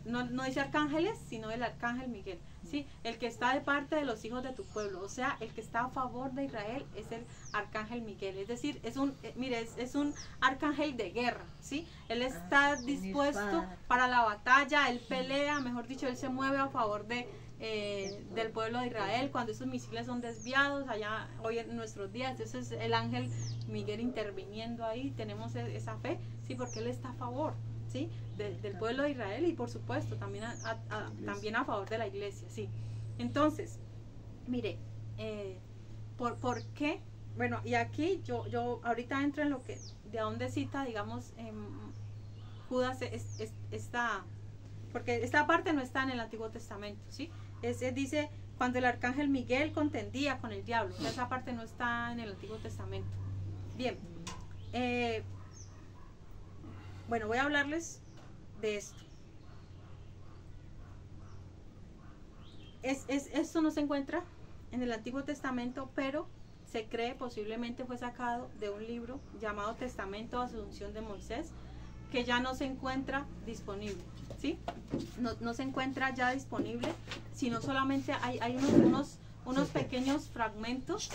no dice arcángeles, sino el arcángel Miguel, ¿sí? El que está de parte de los hijos de tu pueblo, o sea, el que está a favor de Israel es el arcángel Miguel, es decir, es un arcángel de guerra, ¿sí? Él está dispuesto para la batalla, él pelea, mejor dicho, él se mueve a favor del pueblo de Israel cuando esos misiles son desviados allá hoy en nuestros días. Entonces el ángel Miguel interviniendo ahí, tenemos esa fe, sí, porque él está a favor, sí, del pueblo de Israel y por supuesto también también a favor de la iglesia, sí. Entonces, mire, ¿por qué? Bueno, y aquí yo ahorita entro en lo que, de dónde cita, digamos, Judas porque esta parte no está en el Antiguo Testamento, ¿sí? Dice, cuando el arcángel Miguel contendía con el diablo, o sea, esa parte no está en el Antiguo Testamento. Bien, Bueno, voy a hablarles de esto. Esto no se encuentra en el Antiguo Testamento, pero se cree posiblemente fue sacado de un libro llamado Testamento de Asunción de Moisés, que ya no se encuentra disponible, ¿sí? No se encuentra ya disponible, sino solamente hay unos pequeños fragmentos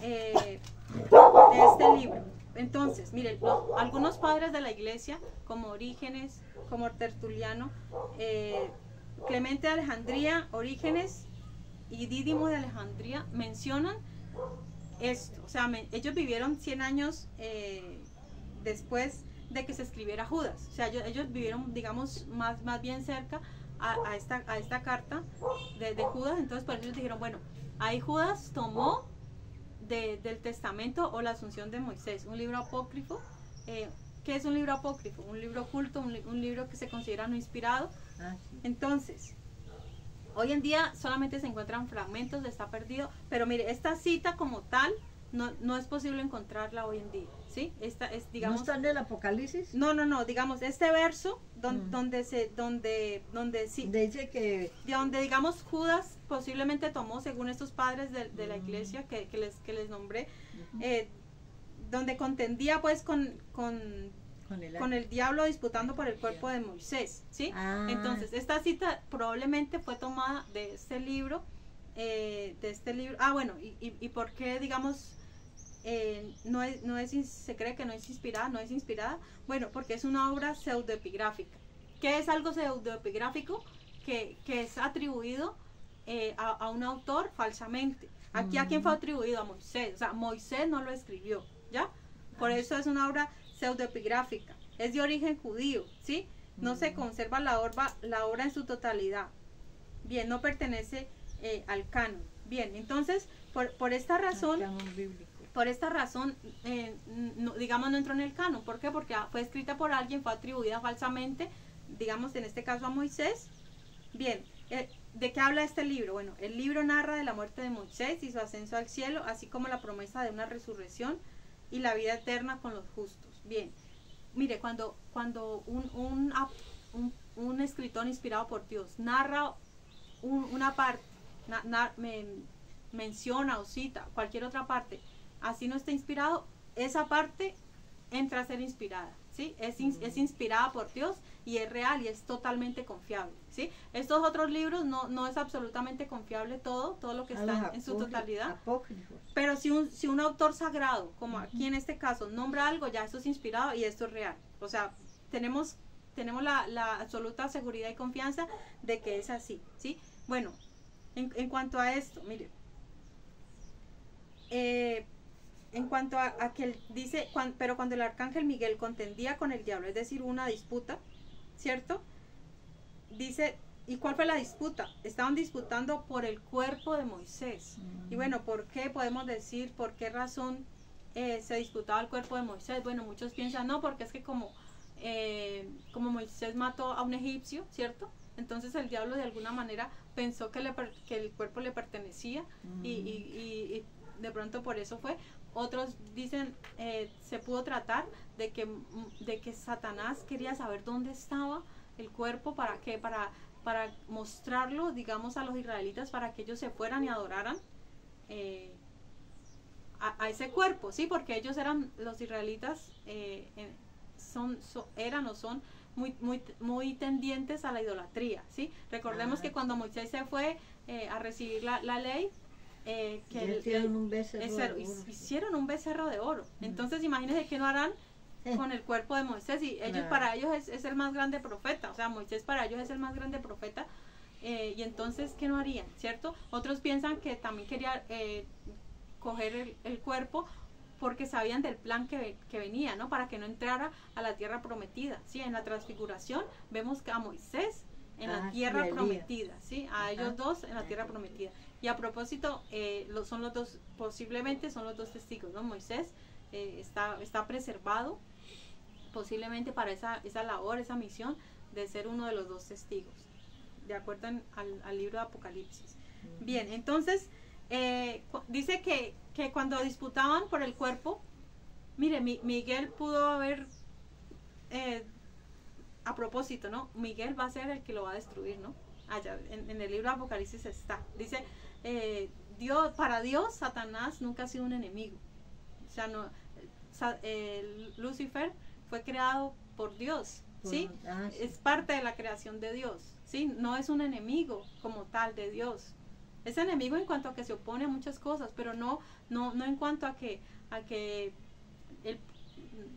de este libro. Entonces, miren, algunos padres de la iglesia, como Orígenes, como Tertuliano, Clemente de Alejandría, Orígenes y Dídimo de Alejandría mencionan esto. O sea, ellos vivieron 100 años después de que se escribiera Judas. O sea, ellos vivieron, digamos, más bien cerca a esta carta de Judas. Entonces, por eso ellos dijeron, bueno, ahí Judas tomó del testamento o la asunción de Moisés, un libro apócrifo. ¿Qué es un libro apócrifo? Un libro oculto, un libro que se considera no inspirado. Sí. Entonces, hoy en día solamente se encuentran fragmentos, está perdido, pero mire, esta cita como tal no es posible encontrarla hoy en día, ¿sí? Esta es, digamos, ¿No está en el Apocalipsis? No, digamos, este verso donde Dice que digamos Judas posiblemente tomó, según estos padres de la iglesia que les nombré, donde contendía pues con el diablo disputando por el cuerpo de Moisés, ¿sí? Entonces, esta cita probablemente fue tomada de este libro, bueno, y por qué, digamos, se cree que no es inspirada, bueno, porque es una obra pseudoepigráfica. ¿Qué es algo pseudoepigráfico? Que es atribuido a un autor falsamente. Aquí, ¿a quién fue atribuido? A Moisés. O sea, Moisés no lo escribió, ¿ya? Por eso es una obra pseudoepigráfica. Es de origen judío, ¿sí? No se conserva la obra en su totalidad. Bien, no pertenece al canon. Bien, entonces, por esta razón, digamos, no entró en el canon. ¿Por qué? Porque fue escrita por alguien, fue atribuida falsamente, digamos, en este caso a Moisés. Bien, ¿de qué habla este libro? Bueno, el libro narra de la muerte de Moisés y su ascenso al cielo, así como la promesa de una resurrección y la vida eterna con los justos. Bien, mire, cuando un escritor inspirado por Dios narra una parte, menciona o cita cualquier otra parte, así no está inspirado, esa parte entra a ser inspirada, ¿sí? Es inspirada por Dios y es real y es totalmente confiable, ¿sí? Estos otros libros no es absolutamente confiable todo lo que está en su totalidad. Apócrifos. Pero si un autor sagrado, como aquí en este caso, nombra algo, ya eso es inspirado y esto es real. O sea, tenemos la absoluta seguridad y confianza de que es así, ¿sí? Bueno, en cuanto a esto, mire, en cuanto a que él dice, pero cuando el arcángel Miguel contendía con el diablo, es decir, una disputa, ¿cierto? Dice, ¿y cuál fue la disputa? Estaban disputando por el cuerpo de Moisés. Y bueno, ¿por qué? Podemos decir, ¿por qué razón se disputaba el cuerpo de Moisés? Bueno, muchos piensan, no, porque es que como Moisés mató a un egipcio, ¿cierto? Entonces el diablo de alguna manera pensó que el cuerpo le pertenecía y de pronto por eso fue. Otros dicen, se pudo tratar de que Satanás quería saber dónde estaba el cuerpo, ¿para qué? Para mostrarlo, digamos, a los israelitas, para que ellos se fueran y adoraran a ese cuerpo, ¿sí? Porque ellos los israelitas son muy tendientes a la idolatría, ¿sí? Recordemos que cuando Moisés se fue a recibir la ley, hicieron un becerro de oro. Hicieron un becerro de oro. Entonces imagínense qué no harán con el cuerpo de Moisés, y ellos, para ellos es el más grande profeta, o sea, Moisés para ellos es el más grande profeta, y entonces ¿qué no harían? ¿Cierto? Otros piensan que también quería coger el cuerpo porque sabían del plan que venía, ¿no? Para que no entrara a la tierra prometida, ¿sí? En la transfiguración vemos que a Moisés en la tierra prometida, ¿sí? A ellos dos en la tierra prometida. Y a propósito, posiblemente son los dos testigos, ¿no? Moisés está preservado posiblemente para esa labor, esa misión de ser uno de los dos testigos, de acuerdo al libro de Apocalipsis. Bien, entonces dice que cuando disputaban por el cuerpo, mire, Miguel pudo haber a propósito, ¿no? Miguel va a ser el que lo va a destruir, ¿no? Allá en el libro de Apocalipsis está. Dice, para Dios, Satanás nunca ha sido un enemigo. O sea, no, Lucifer fue creado por Dios, ¿sí? Es parte de la creación de Dios, ¿sí? No es un enemigo como tal de Dios. Es enemigo en cuanto a que se opone a muchas cosas, pero no en cuanto a que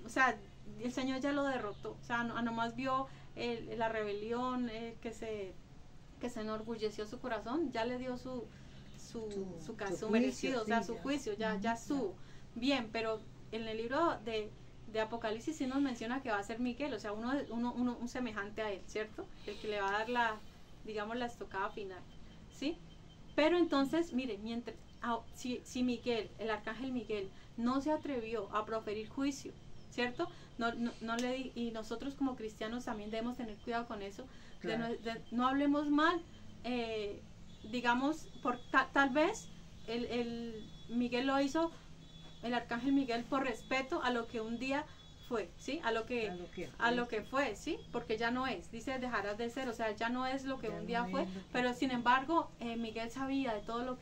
o sea, el Señor ya lo derrotó. O sea, nomás vio la rebelión, que se enorgulleció su corazón, ya le dio su caso merecido, o sea, su juicio, ya estuvo. Bien, pero en el libro de Apocalipsis sí nos menciona que va a ser Miguel, o sea, un semejante a él, ¿cierto? El que le va a dar la estocada final, ¿sí? Pero entonces, mire, si Miguel, el arcángel Miguel, no se atrevió a proferir juicio, ¿cierto? Y nosotros como cristianos también debemos tener cuidado con eso, claro. No hablemos mal, digamos, tal vez Miguel lo hizo, el arcángel Miguel, por respeto a lo que un día fue, ¿sí? A lo que fue, ¿sí? Porque ya no es, dice, dejarás de ser, o sea, ya no es lo que un día fue, pero sin embargo, Miguel sabía de todo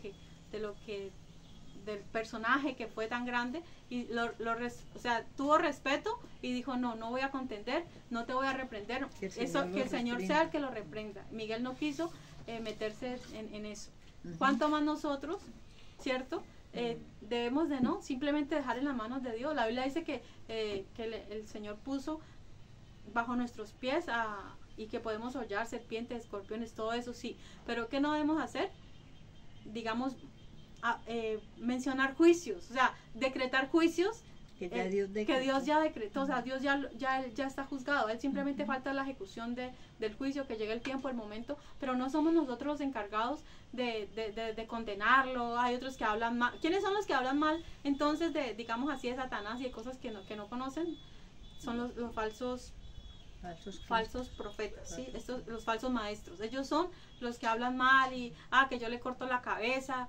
del personaje que fue tan grande, y o sea, tuvo respeto y dijo, no voy a contender, no te voy a reprender, que el Señor sea el que lo reprenda. Miguel no quiso meterse en eso. ¿Cuánto más nosotros, cierto? Debemos de simplemente dejar en las manos de Dios. La Biblia dice que el Señor puso bajo nuestros pies y que podemos hollar serpientes, escorpiones, todo eso sí, pero ¿qué no debemos hacer? Digamos, mencionar juicios, o sea, decretar juicios que Dios ya decretó, o sea, Dios ya está juzgado, él simplemente falta la ejecución del juicio, que llegue el tiempo, el momento, pero no somos nosotros los encargados de condenarlo. Hay otros que hablan mal. ¿Quiénes son los que hablan mal entonces digamos así, de Satanás y de cosas que no conocen? Son los falsos profetas, ¿sí? Los falsos maestros. Ellos son los que hablan mal y que yo le corto la cabeza,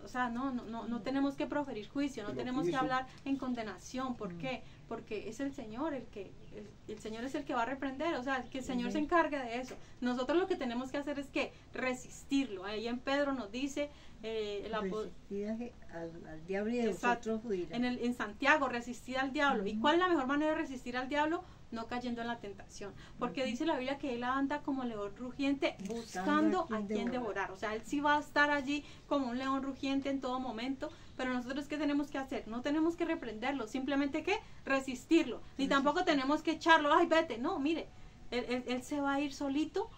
o sea, no tenemos que proferir juicio, no tenemos que hablar en condenación. ¿Por qué? Porque es el Señor el Señor es el que va a reprender, o sea, que el Señor se encargue de eso. Nosotros lo que tenemos que hacer es que resistirlo. Ahí en Pedro nos dice resistir al diablo y de vosotros huirá. En Santiago, resistir al diablo. ¿Y cuál es la mejor manera de resistir al diablo? No cayendo en la tentación, porque dice la Biblia que él anda como león rugiente buscando a quien devorar. O sea, él sí va a estar allí como un león rugiente en todo momento, pero nosotros ¿qué tenemos que hacer? No tenemos que reprenderlo, simplemente que resistirlo, ni tampoco tenemos que echarlo, ay vete, no, mire, él se va a ir solito.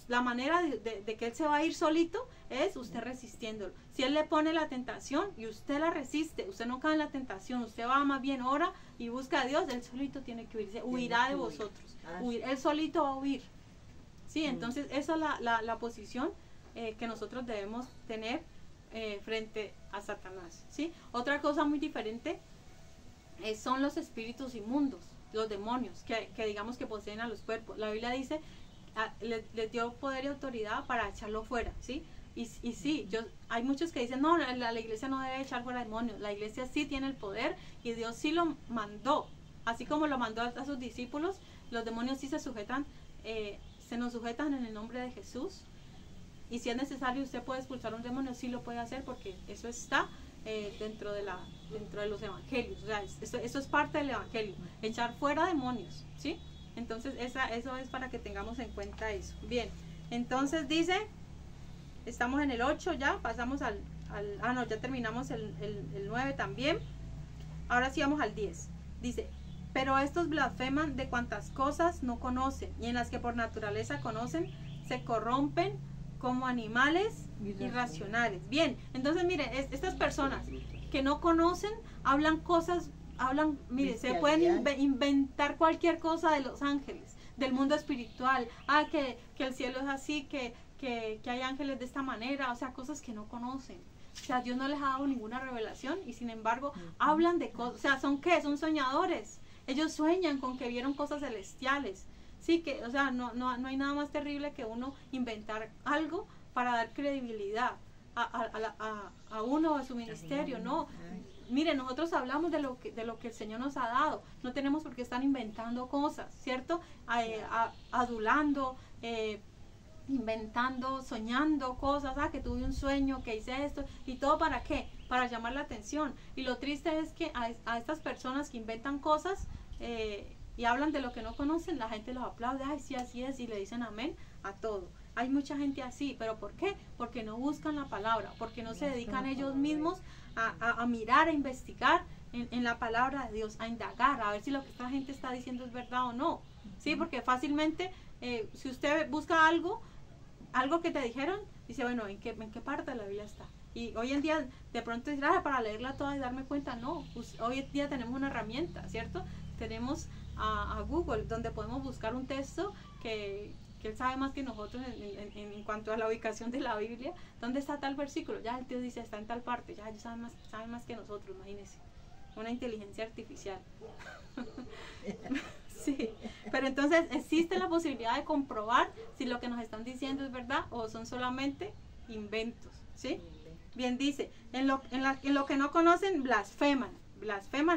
La manera de que él se va a ir solito es usted resistiéndolo. Si él le pone la tentación y usted la resiste, usted no cae en la tentación, usted va más bien, ora y busca a Dios, él solito tiene que huirse, huirá de vosotros, él solito va a huir. Sí, entonces esa es la posición que nosotros debemos tener frente a Satanás, ¿sí? Otra cosa muy diferente son los espíritus inmundos, los demonios, que digamos que poseen a los cuerpos. La Biblia dice les dio poder y autoridad para echarlo fuera, ¿sí? Y sí, hay muchos que dicen, no, la iglesia no debe echar fuera demonios. La iglesia sí tiene el poder y Dios sí lo mandó, así como lo mandó a sus discípulos. Los demonios sí se nos sujetan en el nombre de Jesús, y si es necesario usted puede expulsar un demonio, sí lo puede hacer, porque eso está dentro de los evangelios. O sea, eso es parte del evangelio, echar fuera demonios, ¿sí? Entonces eso es para que tengamos en cuenta eso. Bien, entonces dice, estamos en el 8 ya, pasamos ya terminamos el 9 también. Ahora sí vamos al 10. Dice, pero estos blasfeman de cuantas cosas no conocen, y en las que por naturaleza conocen, se corrompen como animales irracionales. Bien, entonces mire, estas personas que no conocen, mire, se pueden inventar cualquier cosa de los ángeles, del mundo espiritual, que el cielo es así, que hay ángeles de esta manera, o sea, cosas que no conocen. O sea, Dios no les ha dado ninguna revelación y sin embargo hablan de cosas. O sea, ¿son qué? Son soñadores. Ellos sueñan con que vieron cosas celestiales. Sí, que, o sea, no hay nada más terrible que uno inventar algo para dar credibilidad a uno o a su ministerio, ¿no? mire, nosotros hablamos de lo que el Señor nos ha dado. No tenemos por qué estar inventando cosas, ¿cierto? Adulando, inventando, soñando cosas, que tuve un sueño, que hice esto, y todo ¿para qué? Para llamar la atención. Y lo triste es que a estas personas que inventan cosas y hablan de lo que no conocen, la gente los aplaude, ay, sí, así es, y le dicen amén a todo. Hay mucha gente así, ¿pero por qué? Porque no buscan la palabra, porque no se dedican ellos mismos a mirar, a investigar en la palabra de Dios, a indagar, a ver si lo que esta gente está diciendo es verdad o no. Sí, porque fácilmente, si usted busca algo que te dijeron, dice, bueno, ¿en qué parte de la Biblia está? Y hoy en día, de pronto decir, para leerla toda y darme cuenta, no. Pues, hoy en día tenemos una herramienta, ¿cierto? Tenemos a Google, donde podemos buscar un texto que él sabe más que nosotros en cuanto a la ubicación de la Biblia. ¿Dónde está tal versículo? Ya el tío dice, está en tal parte. Ya ellos saben más que nosotros, imagínense. Una inteligencia artificial. Sí, pero entonces existe la posibilidad de comprobar si lo que nos están diciendo es verdad o son solamente inventos, ¿sí? Bien dice, en lo que no conocen, blasfeman,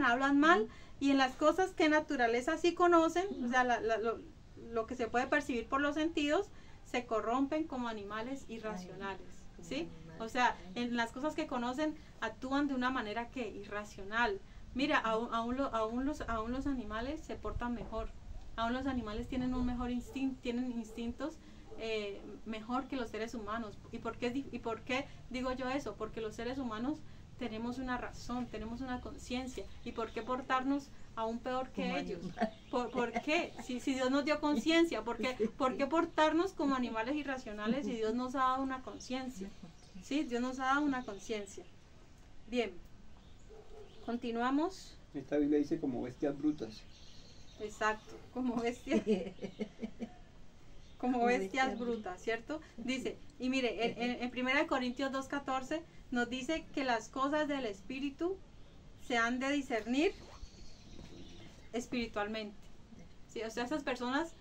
hablan mal, y en las cosas que naturaleza sí conocen, o sea, lo que se puede percibir por los sentidos, se corrompen como animales irracionales, ¿sí? O sea, en las cosas que conocen actúan de una manera que irracional. Mira, aún los animales se portan mejor. Aún los animales tienen un mejor instinto, tienen instintos mejor que los seres humanos. ¿Y por qué digo yo eso? Porque los seres humanos tenemos una razón, tenemos una conciencia. ¿Y por qué portarnos aún peor que ellos? ¿Por qué? Si Dios nos dio conciencia, ¿por qué portarnos como animales irracionales si Dios nos ha dado una conciencia? ¿Sí? Dios nos ha dado una conciencia. Bien. Continuamos. Esta Biblia dice como bestias brutas. Exacto, como bestias. Como bestias brutas, ¿cierto? Dice, y mire, en 1 Corintios 2:14 nos dice que las cosas del Espíritu se han de discernir espiritualmente. ¿Sí? O sea, esas personas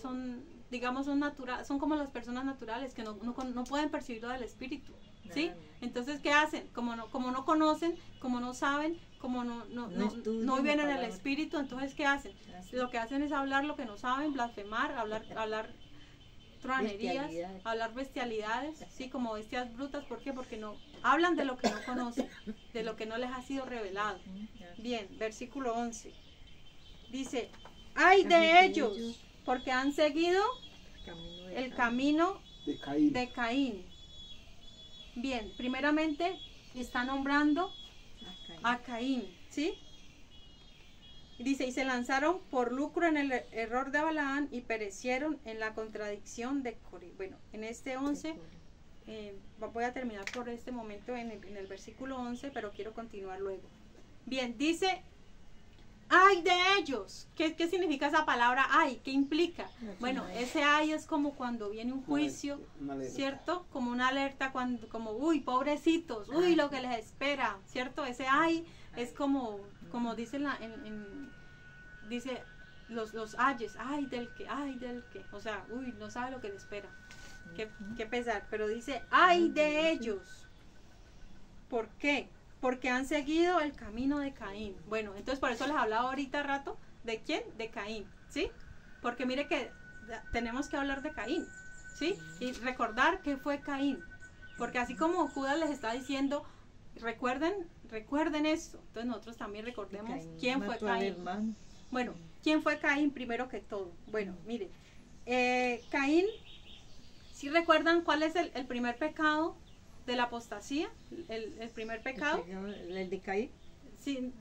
son digamos, son como las personas naturales que no pueden percibir lo del Espíritu. ¿Sí? Entonces, ¿qué hacen? Como no conocen, como no saben, como no viven en el Espíritu, entonces, ¿qué hacen? Lo que hacen es hablar lo que no saben, blasfemar, hablar truanerías, hablar bestialidades, ¿sí? Como bestias brutas. ¿Por qué? Porque no hablan de lo que no conocen, de lo que no les ha sido revelado. Bien, versículo 11. Dice, ¡ay de ellos! Porque han seguido el camino de Caín. Bien, primeramente está nombrando a Caín, ¿sí? Dice, y se lanzaron por lucro en el error de Balaán y perecieron en la contradicción de Coré. Bueno, en este 11, voy a terminar por este momento en el versículo 11, pero quiero continuar luego. Bien, dice, ¡ay de ellos! ¿Qué significa esa palabra ay? ¿Qué implica? Bueno, ese ay es como cuando viene un juicio, ¿cierto? Como una alerta, como, uy, pobrecitos, uy, lo que les espera, ¿cierto? Ese ay es como dice dice los ayes, ay del que, o sea, uy, no sabe lo que le espera. Qué pesar, pero dice, ay de ellos. ¿Por qué? Porque han seguido el camino de Caín. Bueno, entonces por eso les hablaba ahorita rato, ¿de quién? De Caín, ¿sí? Porque mire que tenemos que hablar de Caín, ¿sí? Y recordar qué fue Caín. Porque así como Judas les está diciendo, recuerden esto, entonces nosotros también recordemos quién fue Caín. Bueno, ¿quién fue Caín primero que todo? Bueno, mire, Caín, ¿sí recuerdan cuál es el primer pecado de la apostasía? El primer pecado. ¿El de Caín? Sí,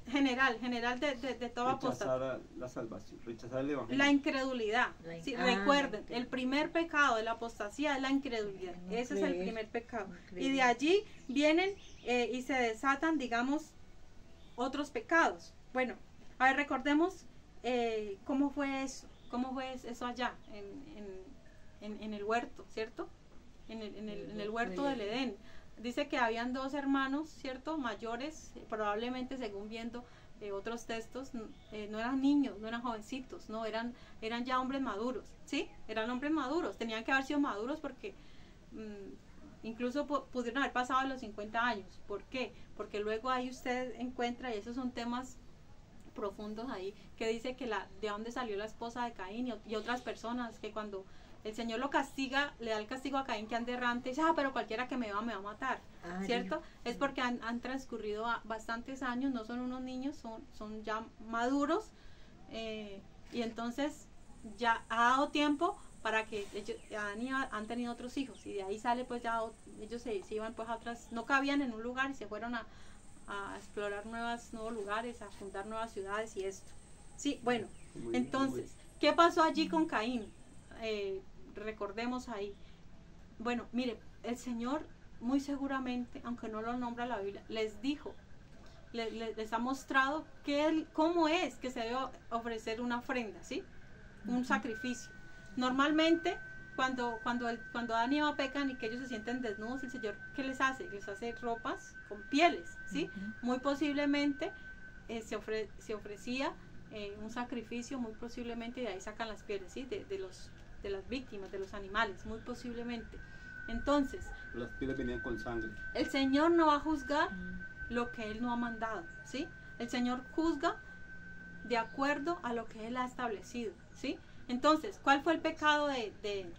general de toda apostasía. Rechazar la salvación, rechazar el evangelio. La incredulidad. Sí, recuerden, el primer pecado de la apostasía es la incredulidad. Ese es el primer pecado. Y de allí vienen y se desatan, digamos, otros pecados. Bueno, a ver, recordemos cómo fue eso allá en el huerto, ¿cierto? En el huerto del Edén. Dice que habían dos hermanos, ¿cierto? Mayores, probablemente según viendo otros textos, no eran niños, no eran jovencitos, no, eran ya hombres maduros, ¿sí? Eran hombres maduros, tenían que haber sido maduros porque incluso pudieron haber pasado los 50 años. ¿Por qué? Porque luego ahí usted encuentra, y esos son temas profundos ahí, que dice que de dónde salió la esposa de Caín y otras personas, que cuando el Señor lo castiga, le da el castigo a Caín que ande errante, y dice, pero cualquiera que me va a matar, ¿cierto? Es porque han transcurrido bastantes años, no son unos niños, son ya maduros, y entonces ya ha dado tiempo para que ellos han tenido otros hijos, y de ahí sale pues ya ellos se iban pues a otras, no cabían en un lugar y se fueron a explorar nuevos lugares, a fundar nuevas ciudades y esto. Sí, bueno, entonces, ¿qué pasó allí con Caín? Recordemos ahí. Bueno, mire, el Señor muy seguramente, aunque no lo nombra la Biblia, les dijo, les ha mostrado cómo es que se debe ofrecer una ofrenda, ¿sí? Un sacrificio. Normalmente, cuando Adán y Eva pecan y que ellos se sienten desnudos, el Señor, ¿qué les hace? Les hace ropas con pieles, ¿sí? Muy posiblemente se ofrecía un sacrificio, muy posiblemente, y de ahí sacan las pieles, ¿sí? De las víctimas, de los animales, muy posiblemente. Entonces, las pieles venían con sangre. El Señor no va a juzgar lo que Él no ha mandado, ¿sí? El Señor juzga de acuerdo a lo que Él ha establecido, ¿sí? Entonces, ¿cuál fue el pecado de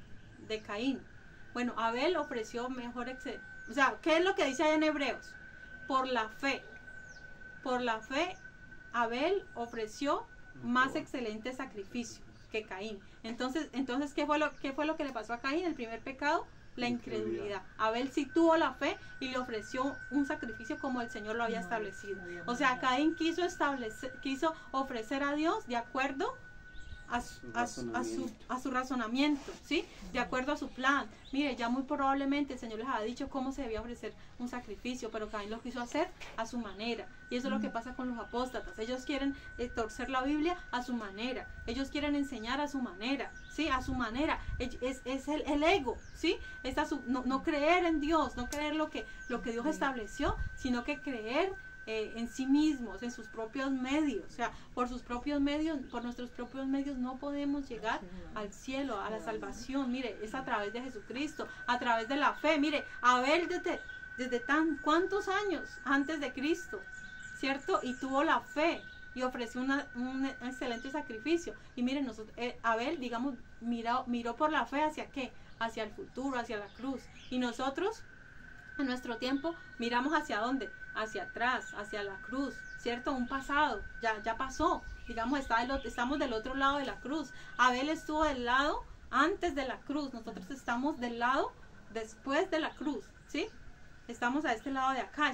Caín? Bueno, Abel ofreció mejor, o sea, ¿qué es lo que dice ahí en Hebreos? Por la fe, Abel ofreció más excelente sacrificio que Caín. Entonces, ¿qué fue lo que le pasó a Caín? El primer pecado, la incredulidad. Abel sí tuvo la fe y le ofreció un sacrificio como el Señor lo había establecido. O sea, Caín quiso ofrecer a Dios de acuerdo a su razonamiento, ¿sí? De acuerdo a su plan. Mire, ya muy probablemente el Señor les ha dicho cómo se debía ofrecer un sacrificio, pero Caín lo quiso hacer a su manera. Y eso es lo que pasa con los apóstatas. Ellos quieren torcer la Biblia a su manera. Ellos quieren enseñar a su manera, ¿sí? A su manera. Es el ego, ¿sí? No creer en Dios, no creer lo que Dios estableció, sino que creer en sí mismos, en sus propios medios. O sea, por nuestros propios medios no podemos llegar al cielo, a la salvación. Mire, es a través de Jesucristo, a través de la fe. Mire, Abel desde cuántos años antes de Cristo, ¿cierto? Y tuvo la fe y ofreció un excelente sacrificio. Y miren, Abel, digamos, miró por la fe ¿hacia qué? Hacia el futuro, hacia la cruz. Y nosotros, en nuestro tiempo, miramos ¿hacia dónde? Hacia atrás, hacia la cruz, ¿cierto? Un pasado, ya pasó, digamos, estamos del otro lado de la cruz. Abel estuvo del lado antes de la cruz, nosotros estamos del lado después de la cruz, ¿sí? Estamos a este lado de acá,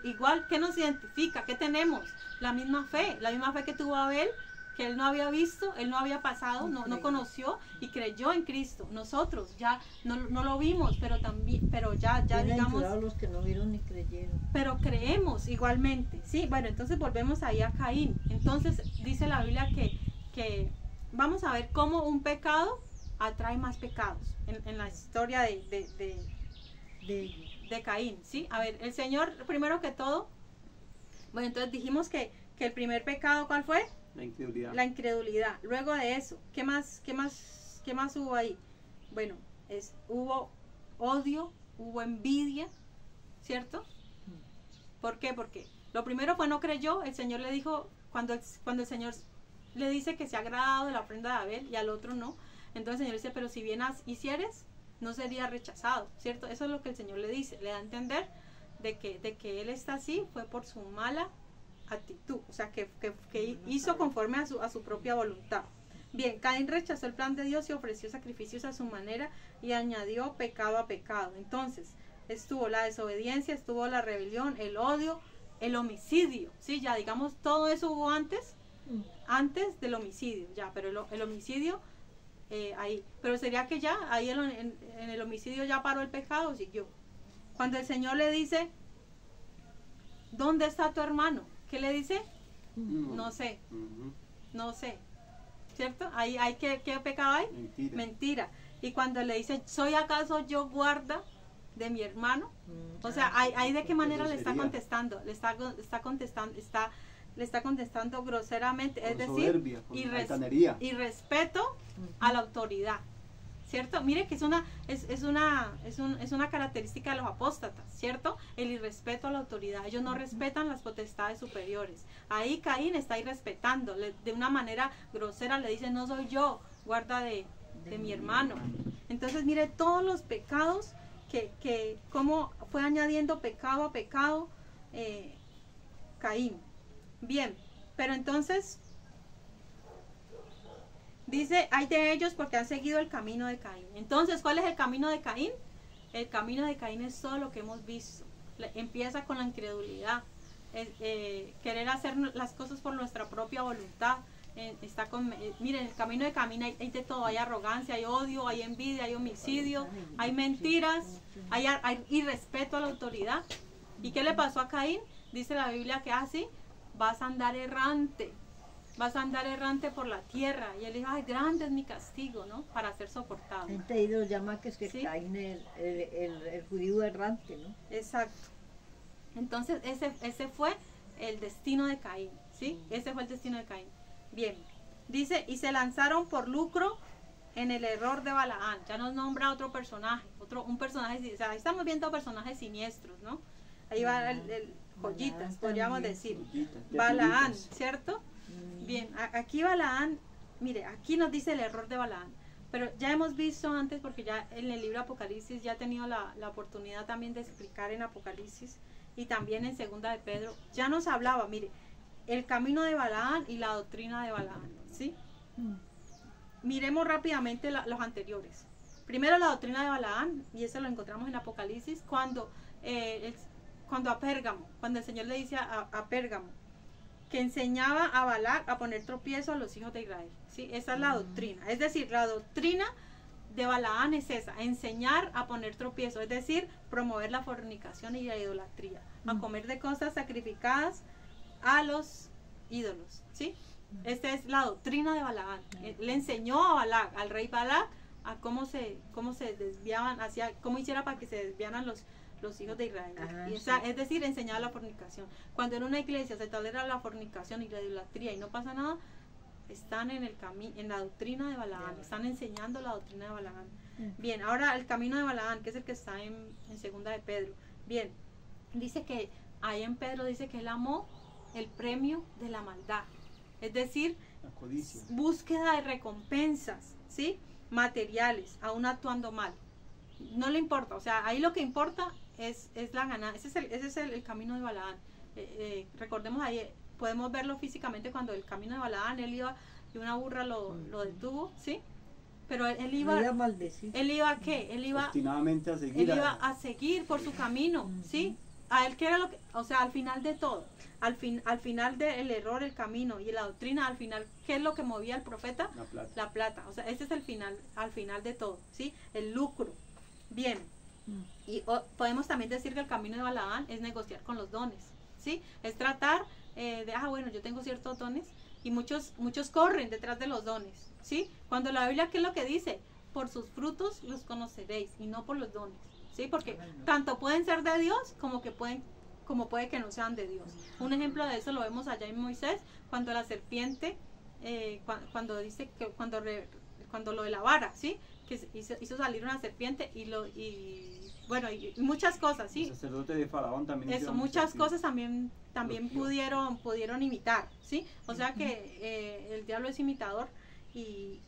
igual, ¿qué nos identifica? ¿Qué tenemos? La misma fe que tuvo Abel, que él no había visto, él no había pasado, no conoció y creyó en Cristo. Nosotros ya no lo vimos, pero ya digamos, los que no vieron ni creyeron. Pero creemos igualmente, ¿sí? Bueno, entonces volvemos ahí a Caín. Entonces dice la Biblia que vamos a ver cómo un pecado atrae más pecados en la historia de Caín, ¿sí? A ver, el Señor, primero que todo, bueno, entonces dijimos que el primer pecado, ¿cuál fue? La incredulidad. Luego de eso, ¿qué más hubo ahí? Bueno, hubo odio, hubo envidia, ¿cierto? ¿Por qué? Porque lo primero fue no creyó. El Señor le dijo, cuando el Señor le dice que se ha agradado de la ofrenda de Abel y al otro no, entonces el Señor dice, pero si bien hicieres, no sería rechazado, ¿cierto? Eso es lo que el Señor le dice, le da a entender de que él está así fue por su mala actitud, o sea, que hizo conforme a su propia voluntad. Bien, Caín rechazó el plan de Dios y ofreció sacrificios a su manera y añadió pecado a pecado. Entonces, estuvo la desobediencia, estuvo la rebelión, el odio, el homicidio, ¿sí? Ya digamos, todo eso hubo antes del homicidio, ya, pero el homicidio ahí, pero sería que ya, ahí en el homicidio ya paró el pecado o siguió. Cuando el Señor le dice, ¿dónde está tu hermano? ¿Qué le dice? No sé, no sé, ¿cierto? Ahí ¿qué pecado hay? Mentira. Y cuando le dice, ¿soy acaso yo guarda de mi hermano? O sea, ahí de qué manera le está contestando, le está contestando groseramente, es decir, soberbia, y respeto a la autoridad, ¿cierto? Mire que es una característica de los apóstatas, ¿cierto? El irrespeto a la autoridad. Ellos no respetan las potestades superiores. Ahí Caín está irrespetando, de una manera grosera le dice, no soy yo, guarda de mi hermano. Entonces mire todos los pecados que cómo fue añadiendo pecado a pecado Caín. Bien, pero entonces dice, hay de ellos porque han seguido el camino de Caín. Entonces, ¿cuál es el camino de Caín? El camino de Caín es todo lo que hemos visto. Empieza con la incredulidad, querer hacer las cosas por nuestra propia voluntad. Miren, el camino de Caín hay de todo, hay arrogancia, hay odio, hay envidia, hay homicidio, hay mentiras, hay irrespeto a la autoridad. ¿Y qué le pasó a Caín? Dice la Biblia que así vas a andar errante. Vas a andar errante por la tierra. Y él dijo, ay, grande es mi castigo, ¿no? Para ser soportado. Gente lo llama que es que ¿sí? Caín el judío errante, ¿no? Exacto. Entonces, ese fue el destino de Caín, ¿sí? Ese fue el destino de Caín. Bien. Dice, y se lanzaron por lucro en el error de Balaán. Ya nos nombra otro personaje, un personaje, o sea, ahí estamos viendo personajes siniestros, ¿no? Ahí va el joyitas, podríamos decir. Balaán, ¿cierto? Bien, aquí Balaán, mire, aquí nos dice el error de Balaán, pero ya hemos visto antes, porque ya en el libro Apocalipsis ya he tenido la oportunidad también de explicar en Apocalipsis y también en Segunda de Pedro, ya nos hablaba, mire, el camino de Balaán y la doctrina de Balaán, ¿sí? Miremos rápidamente los anteriores. Primero la doctrina de Balaán, y eso lo encontramos en Apocalipsis, cuando a Pérgamo, cuando el Señor le dice a Pérgamo, que enseñaba a Balac a poner tropiezo a los hijos de Israel, ¿sí? Esa es la doctrina, es decir, la doctrina de Balaán es esa, enseñar a poner tropiezo, es decir, promover la fornicación y la idolatría, a comer de cosas sacrificadas a los ídolos, ¿sí? Esta es la doctrina de Balaán. Le enseñó a Balac, al rey Balac, a cómo se desviaban, cómo hiciera para que se desviaran los hijos de Israel. Es decir, enseñar la fornicación. Cuando en una iglesia se tolera la fornicación y la idolatría y no pasa nada, están en la doctrina de Balaán, están enseñando la doctrina de Balaán. Bien, ahora el camino de Balaán, que es el que está en Segunda de Pedro. Bien, dice que ahí en Pedro dice que él amó el premio de la maldad, es decir, la codicia, búsqueda de recompensas, ¿sí? Materiales, aún actuando mal. No le importa, o sea, ahí lo que importa es la ganancia. Ese es el camino de Balaán. Recordemos ahí, podemos verlo físicamente cuando el camino de Balaán, él iba y una burra lo detuvo, ¿sí? Pero él iba a maldecir. ¿Él iba a qué? Él iba obstinadamente a seguir. Él iba a seguir por su camino, ¿sí? A él que era lo que, o sea, al final de todo, al final del error, el camino y la doctrina, al final, ¿qué es lo que movía al profeta? La plata. O sea, ese es el final, al final de todo, ¿sí? El lucro. Bien. Y podemos también decir que el camino de Balaán es negociar con los dones, ¿sí? Es tratar bueno, yo tengo ciertos dones y muchos corren detrás de los dones, ¿sí? Cuando la Biblia, ¿qué es lo que dice? Por sus frutos los conoceréis y no por los dones, ¿sí? Porque tanto pueden ser de Dios como puede que no sean de Dios. Un ejemplo de eso lo vemos allá en Moisés, cuando la serpiente, cuando dice que cuando lo de la vara, ¿sí? Que hizo salir una serpiente y muchas cosas, ¿sí? El sacerdote de Faraón también. Eso, muchas cosas también pudieron imitar, ¿sí? O sea que el diablo es imitador y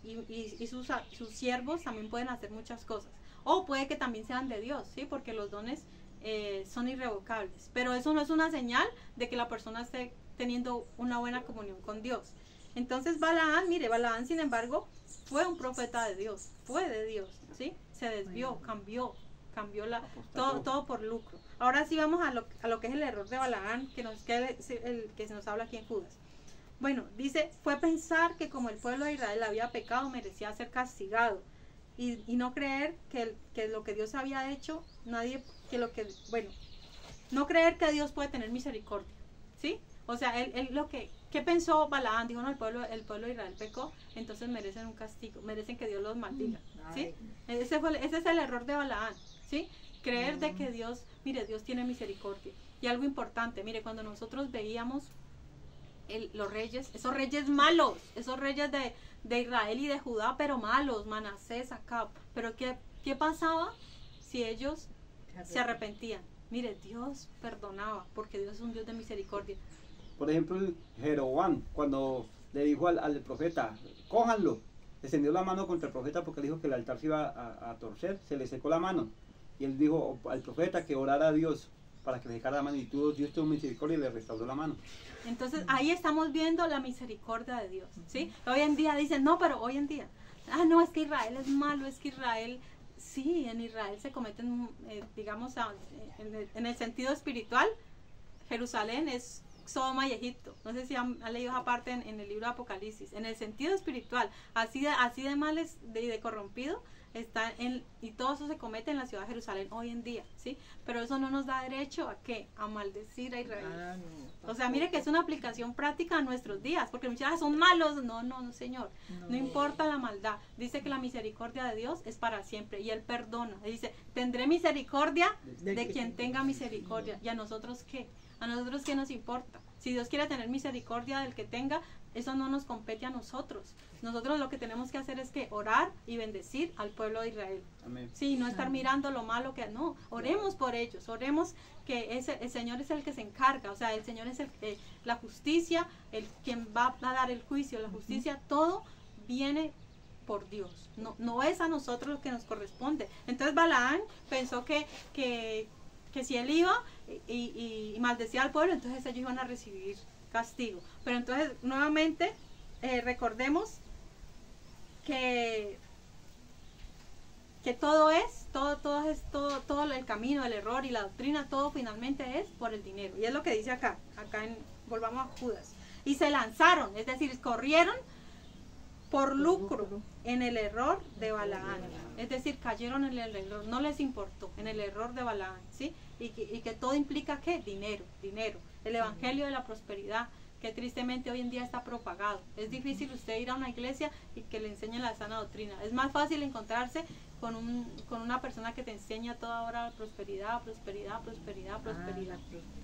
sus siervos también pueden hacer muchas cosas. O puede que también sean de Dios, ¿sí? Porque los dones son irrevocables. Pero eso no es una señal de que la persona esté teniendo una buena comunión con Dios. Entonces Balaán, sin embargo, fue un profeta de Dios, fue de Dios, ¿sí? Se desvió, cambió todo por lucro. Ahora sí vamos a lo que es el error de Balaán, que se nos habla aquí en Judas. Bueno, dice, fue pensar que como el pueblo de Israel había pecado, merecía ser castigado, y no creer que lo que Dios había hecho, no creer que Dios puede tener misericordia, ¿sí? O sea, ¿qué pensó Balaán? Dijo, no, el pueblo de Israel pecó, entonces merecen un castigo, merecen que Dios los maldiga, ¿sí? Ese es el error de Balaán, ¿sí? Creer de que Dios tiene misericordia. Y algo importante, mire, cuando nosotros veíamos los reyes, esos reyes malos, esos reyes de Israel y de Judá, pero malos, Manasés, Acab. Pero ¿qué pasaba si ellos se arrepentían? Mire, Dios perdonaba, porque Dios es un Dios de misericordia. Por ejemplo, el Jeroboam, cuando le dijo al profeta, cójanlo, extendió la mano contra el profeta porque le dijo que el altar se iba a torcer, se le secó la mano. Y él dijo al profeta que orara a Dios para que le secara la mano, y Dios tuvo misericordia y le restauró la mano. Entonces ahí estamos viendo la misericordia de Dios, ¿sí? Hoy en día dicen, no, pero hoy en día, no, es que Israel es malo, es que Israel, sí, en Israel se cometen, digamos, en el sentido espiritual, Jerusalén es Sodoma y Egipto. No sé si han leído esa parte en el libro de Apocalipsis. En el sentido espiritual, así de mal y de corrompido está y todo eso se comete en la ciudad de Jerusalén hoy en día, ¿sí? Pero eso no nos da derecho a ¿qué? A maldecir a Israel. O sea, mire que es una aplicación práctica a nuestros días, porque muchas son malos. No, señor. No importa la maldad. Dice que la misericordia de Dios es para siempre y Él perdona. Dice, tendré misericordia de quien tenga misericordia. ¿Y a nosotros qué? ¿A nosotros qué nos importa? Si Dios quiere tener misericordia del que tenga, eso no nos compete a nosotros. Nosotros lo que tenemos que hacer es que orar y bendecir al pueblo de Israel. Amén. Sí, no estar mirando lo malo que no. Oremos por ellos, oremos que el Señor es el que se encarga. O sea, el Señor es la justicia, quien va a dar el juicio, la justicia, todo viene por Dios. No es a nosotros lo que nos corresponde. Entonces Balaán pensó que si él iba y maldecía al pueblo, entonces ellos iban a recibir castigo. Pero entonces nuevamente recordemos que todo el camino, el error y la doctrina, todo finalmente es por el dinero. Y es lo que dice acá volvamos a Judas. Y se lanzaron, es decir, corrieron por lucro en el error de Balaán. Es decir, cayeron en el error, no les importó, en el error de Balaán, ¿sí? Y que todo implica ¿qué? Dinero. El evangelio de la prosperidad, que tristemente hoy en día está propagado. Es difícil usted ir a una iglesia y que le enseñen la sana doctrina. Es más fácil encontrarse con una persona que te enseña toda hora prosperidad.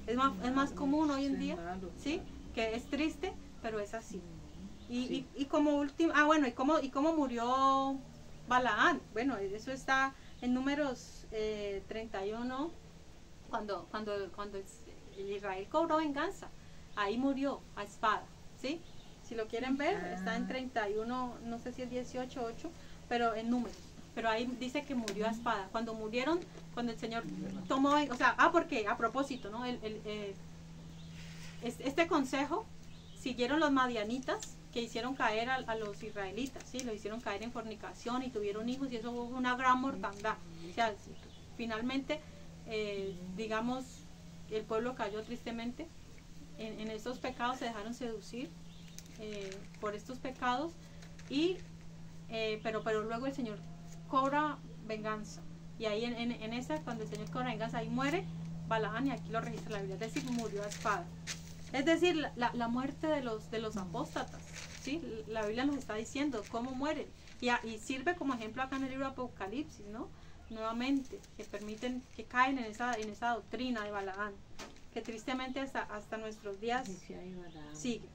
Es más común hoy en día, ¿sí? Que es triste, pero es así. Y como último, y cómo murió Balaán. Bueno, eso está en Números 31, cuando Israel cobró venganza. Ahí murió a espada, ¿sí? Si lo quieren ver, está en 31, no sé si es 18, 8, pero en Números. Pero ahí dice que murió a espada. Cuando el Señor tomó, o sea, porque a propósito, ¿no? Este consejo siguieron los madianitas, que hicieron caer a los israelitas, ¿sí? Lo hicieron caer en fornicación y tuvieron hijos, y eso fue una gran mortandad. O sea, finalmente, digamos, el pueblo cayó tristemente en estos pecados, se dejaron seducir por estos pecados, pero luego el Señor cobra venganza. Y ahí en esa, cuando el Señor cobra venganza, ahí muere Balaán, y aquí lo registra la Biblia, es decir, murió a espada. Es decir, la muerte de los apóstatas, ¿sí? La Biblia nos está diciendo cómo mueren. Y sirve como ejemplo acá en el libro de Apocalipsis, ¿no? Nuevamente, que caen en esa doctrina de Balaán, que tristemente hasta nuestros días sigue.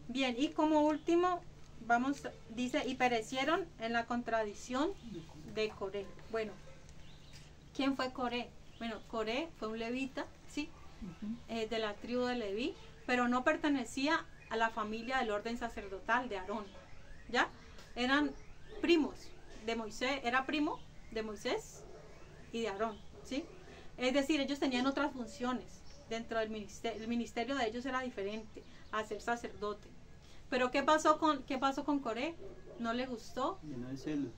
Bien, y como último, dice, y perecieron en la contradicción de Coré. Bueno, ¿quién fue Coré? Bueno, Coré fue un levita, ¿sí? De la tribu de Leví, pero no pertenecía a la familia del orden sacerdotal de Aarón, ¿ya? Eran primos de Moisés, era primo de Moisés y de Aarón, ¿sí? Es decir, ellos tenían otras funciones dentro del ministerio. El ministerio de ellos era diferente a ser sacerdote. Pero ¿qué pasó con Coré? No le gustó.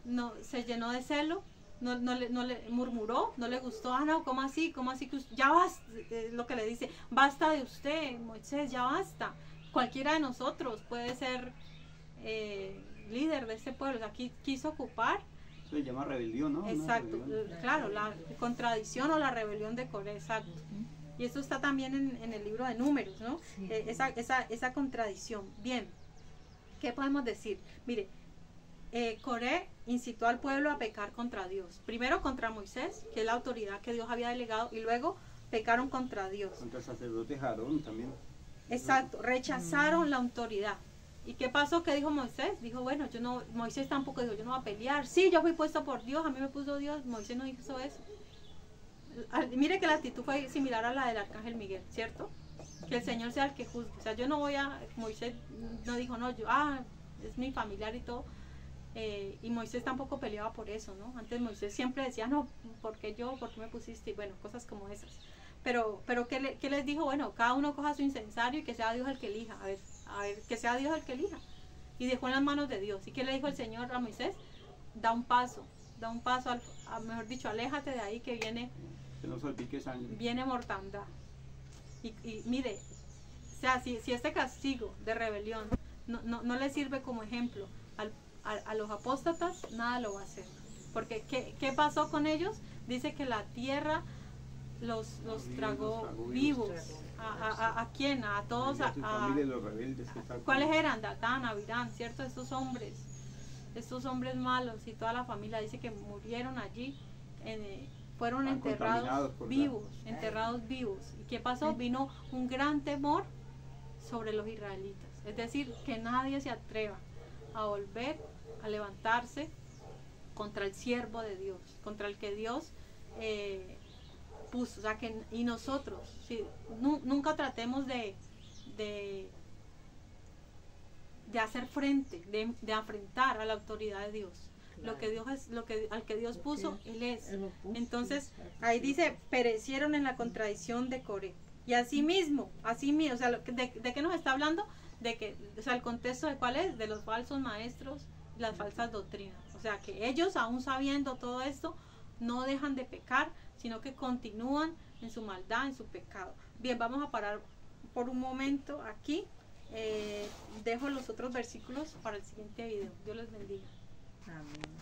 No, se llenó de celo. No le murmuró, no le gustó. No, ¿cómo así? Que ya basta? Lo que le dice, basta de usted, Moisés, ya basta. Cualquiera de nosotros puede ser líder de este pueblo. Aquí quiso ocupar. Eso se llama rebelión, ¿no? Exacto, claro, la contradicción o la rebelión de Coré, exacto. Y eso está también en el libro de Números, ¿no? Sí. Esa contradicción. Bien, ¿qué podemos decir? Mire, Coré incitó al pueblo a pecar contra Dios. Primero contra Moisés, que es la autoridad que Dios había delegado, y luego pecaron contra Dios. Contra el sacerdote Aarón también. Exacto, rechazaron la autoridad. ¿Y qué pasó? ¿Qué dijo Moisés? Dijo, bueno, yo no, Moisés tampoco dijo, yo no voy a pelear. Sí, yo fui puesto por Dios, a mí me puso Dios. Moisés no hizo eso. Mire que la actitud fue similar a la del arcángel Miguel, ¿cierto? Que el Señor sea el que juzgue. O sea, yo no voy a, Moisés no dijo, no, yo, es mi familiar y todo. Y Moisés tampoco peleaba por eso, ¿no? Antes Moisés siempre decía, no, ¿por qué yo? ¿Por qué me pusiste? Y bueno, cosas como esas. Pero ¿qué les dijo? Bueno, cada uno coja su incensario y que sea Dios el que elija. A ver, que sea Dios el que elija. Y dejó en las manos de Dios. ¿Y qué le dijo el Señor a Moisés? Da un paso, mejor dicho, aléjate de ahí que viene, que no salpique sangre. Viene mortandad. Y mire, o sea, si este castigo de rebelión no le sirve como ejemplo a los apóstatas, nada lo va a hacer. Porque ¿qué pasó con ellos? Dice que la tierra los tragó vivos. ¿A quién? A todos. Los rebeldes que ¿Cuáles eran? Datán, Abirán, ¿cierto? Estos hombres malos y toda la familia dice que murieron allí, fueron enterrados vivos. ¿Y qué pasó? Vino un gran temor sobre los israelitas. Es decir, que nadie se atreva a volver a levantarse contra el siervo de Dios, contra el que Dios puso. O sea, y nosotros, nunca tratemos de hacer frente, de afrentar a la autoridad de Dios. Claro. Al que Dios puso, Él es. Entonces, ahí dice, perecieron en la contradicción de Coré. Y así mismo, o sea, ¿de qué nos está hablando? O sea, el contexto de cuál es, de los falsos maestros, las falsas doctrinas. O sea, que ellos, aún sabiendo todo esto, no dejan de pecar, sino que continúan en su maldad, en su pecado. Bien, vamos a parar por un momento aquí. Dejo los otros versículos para el siguiente video. Dios les bendiga. Amén.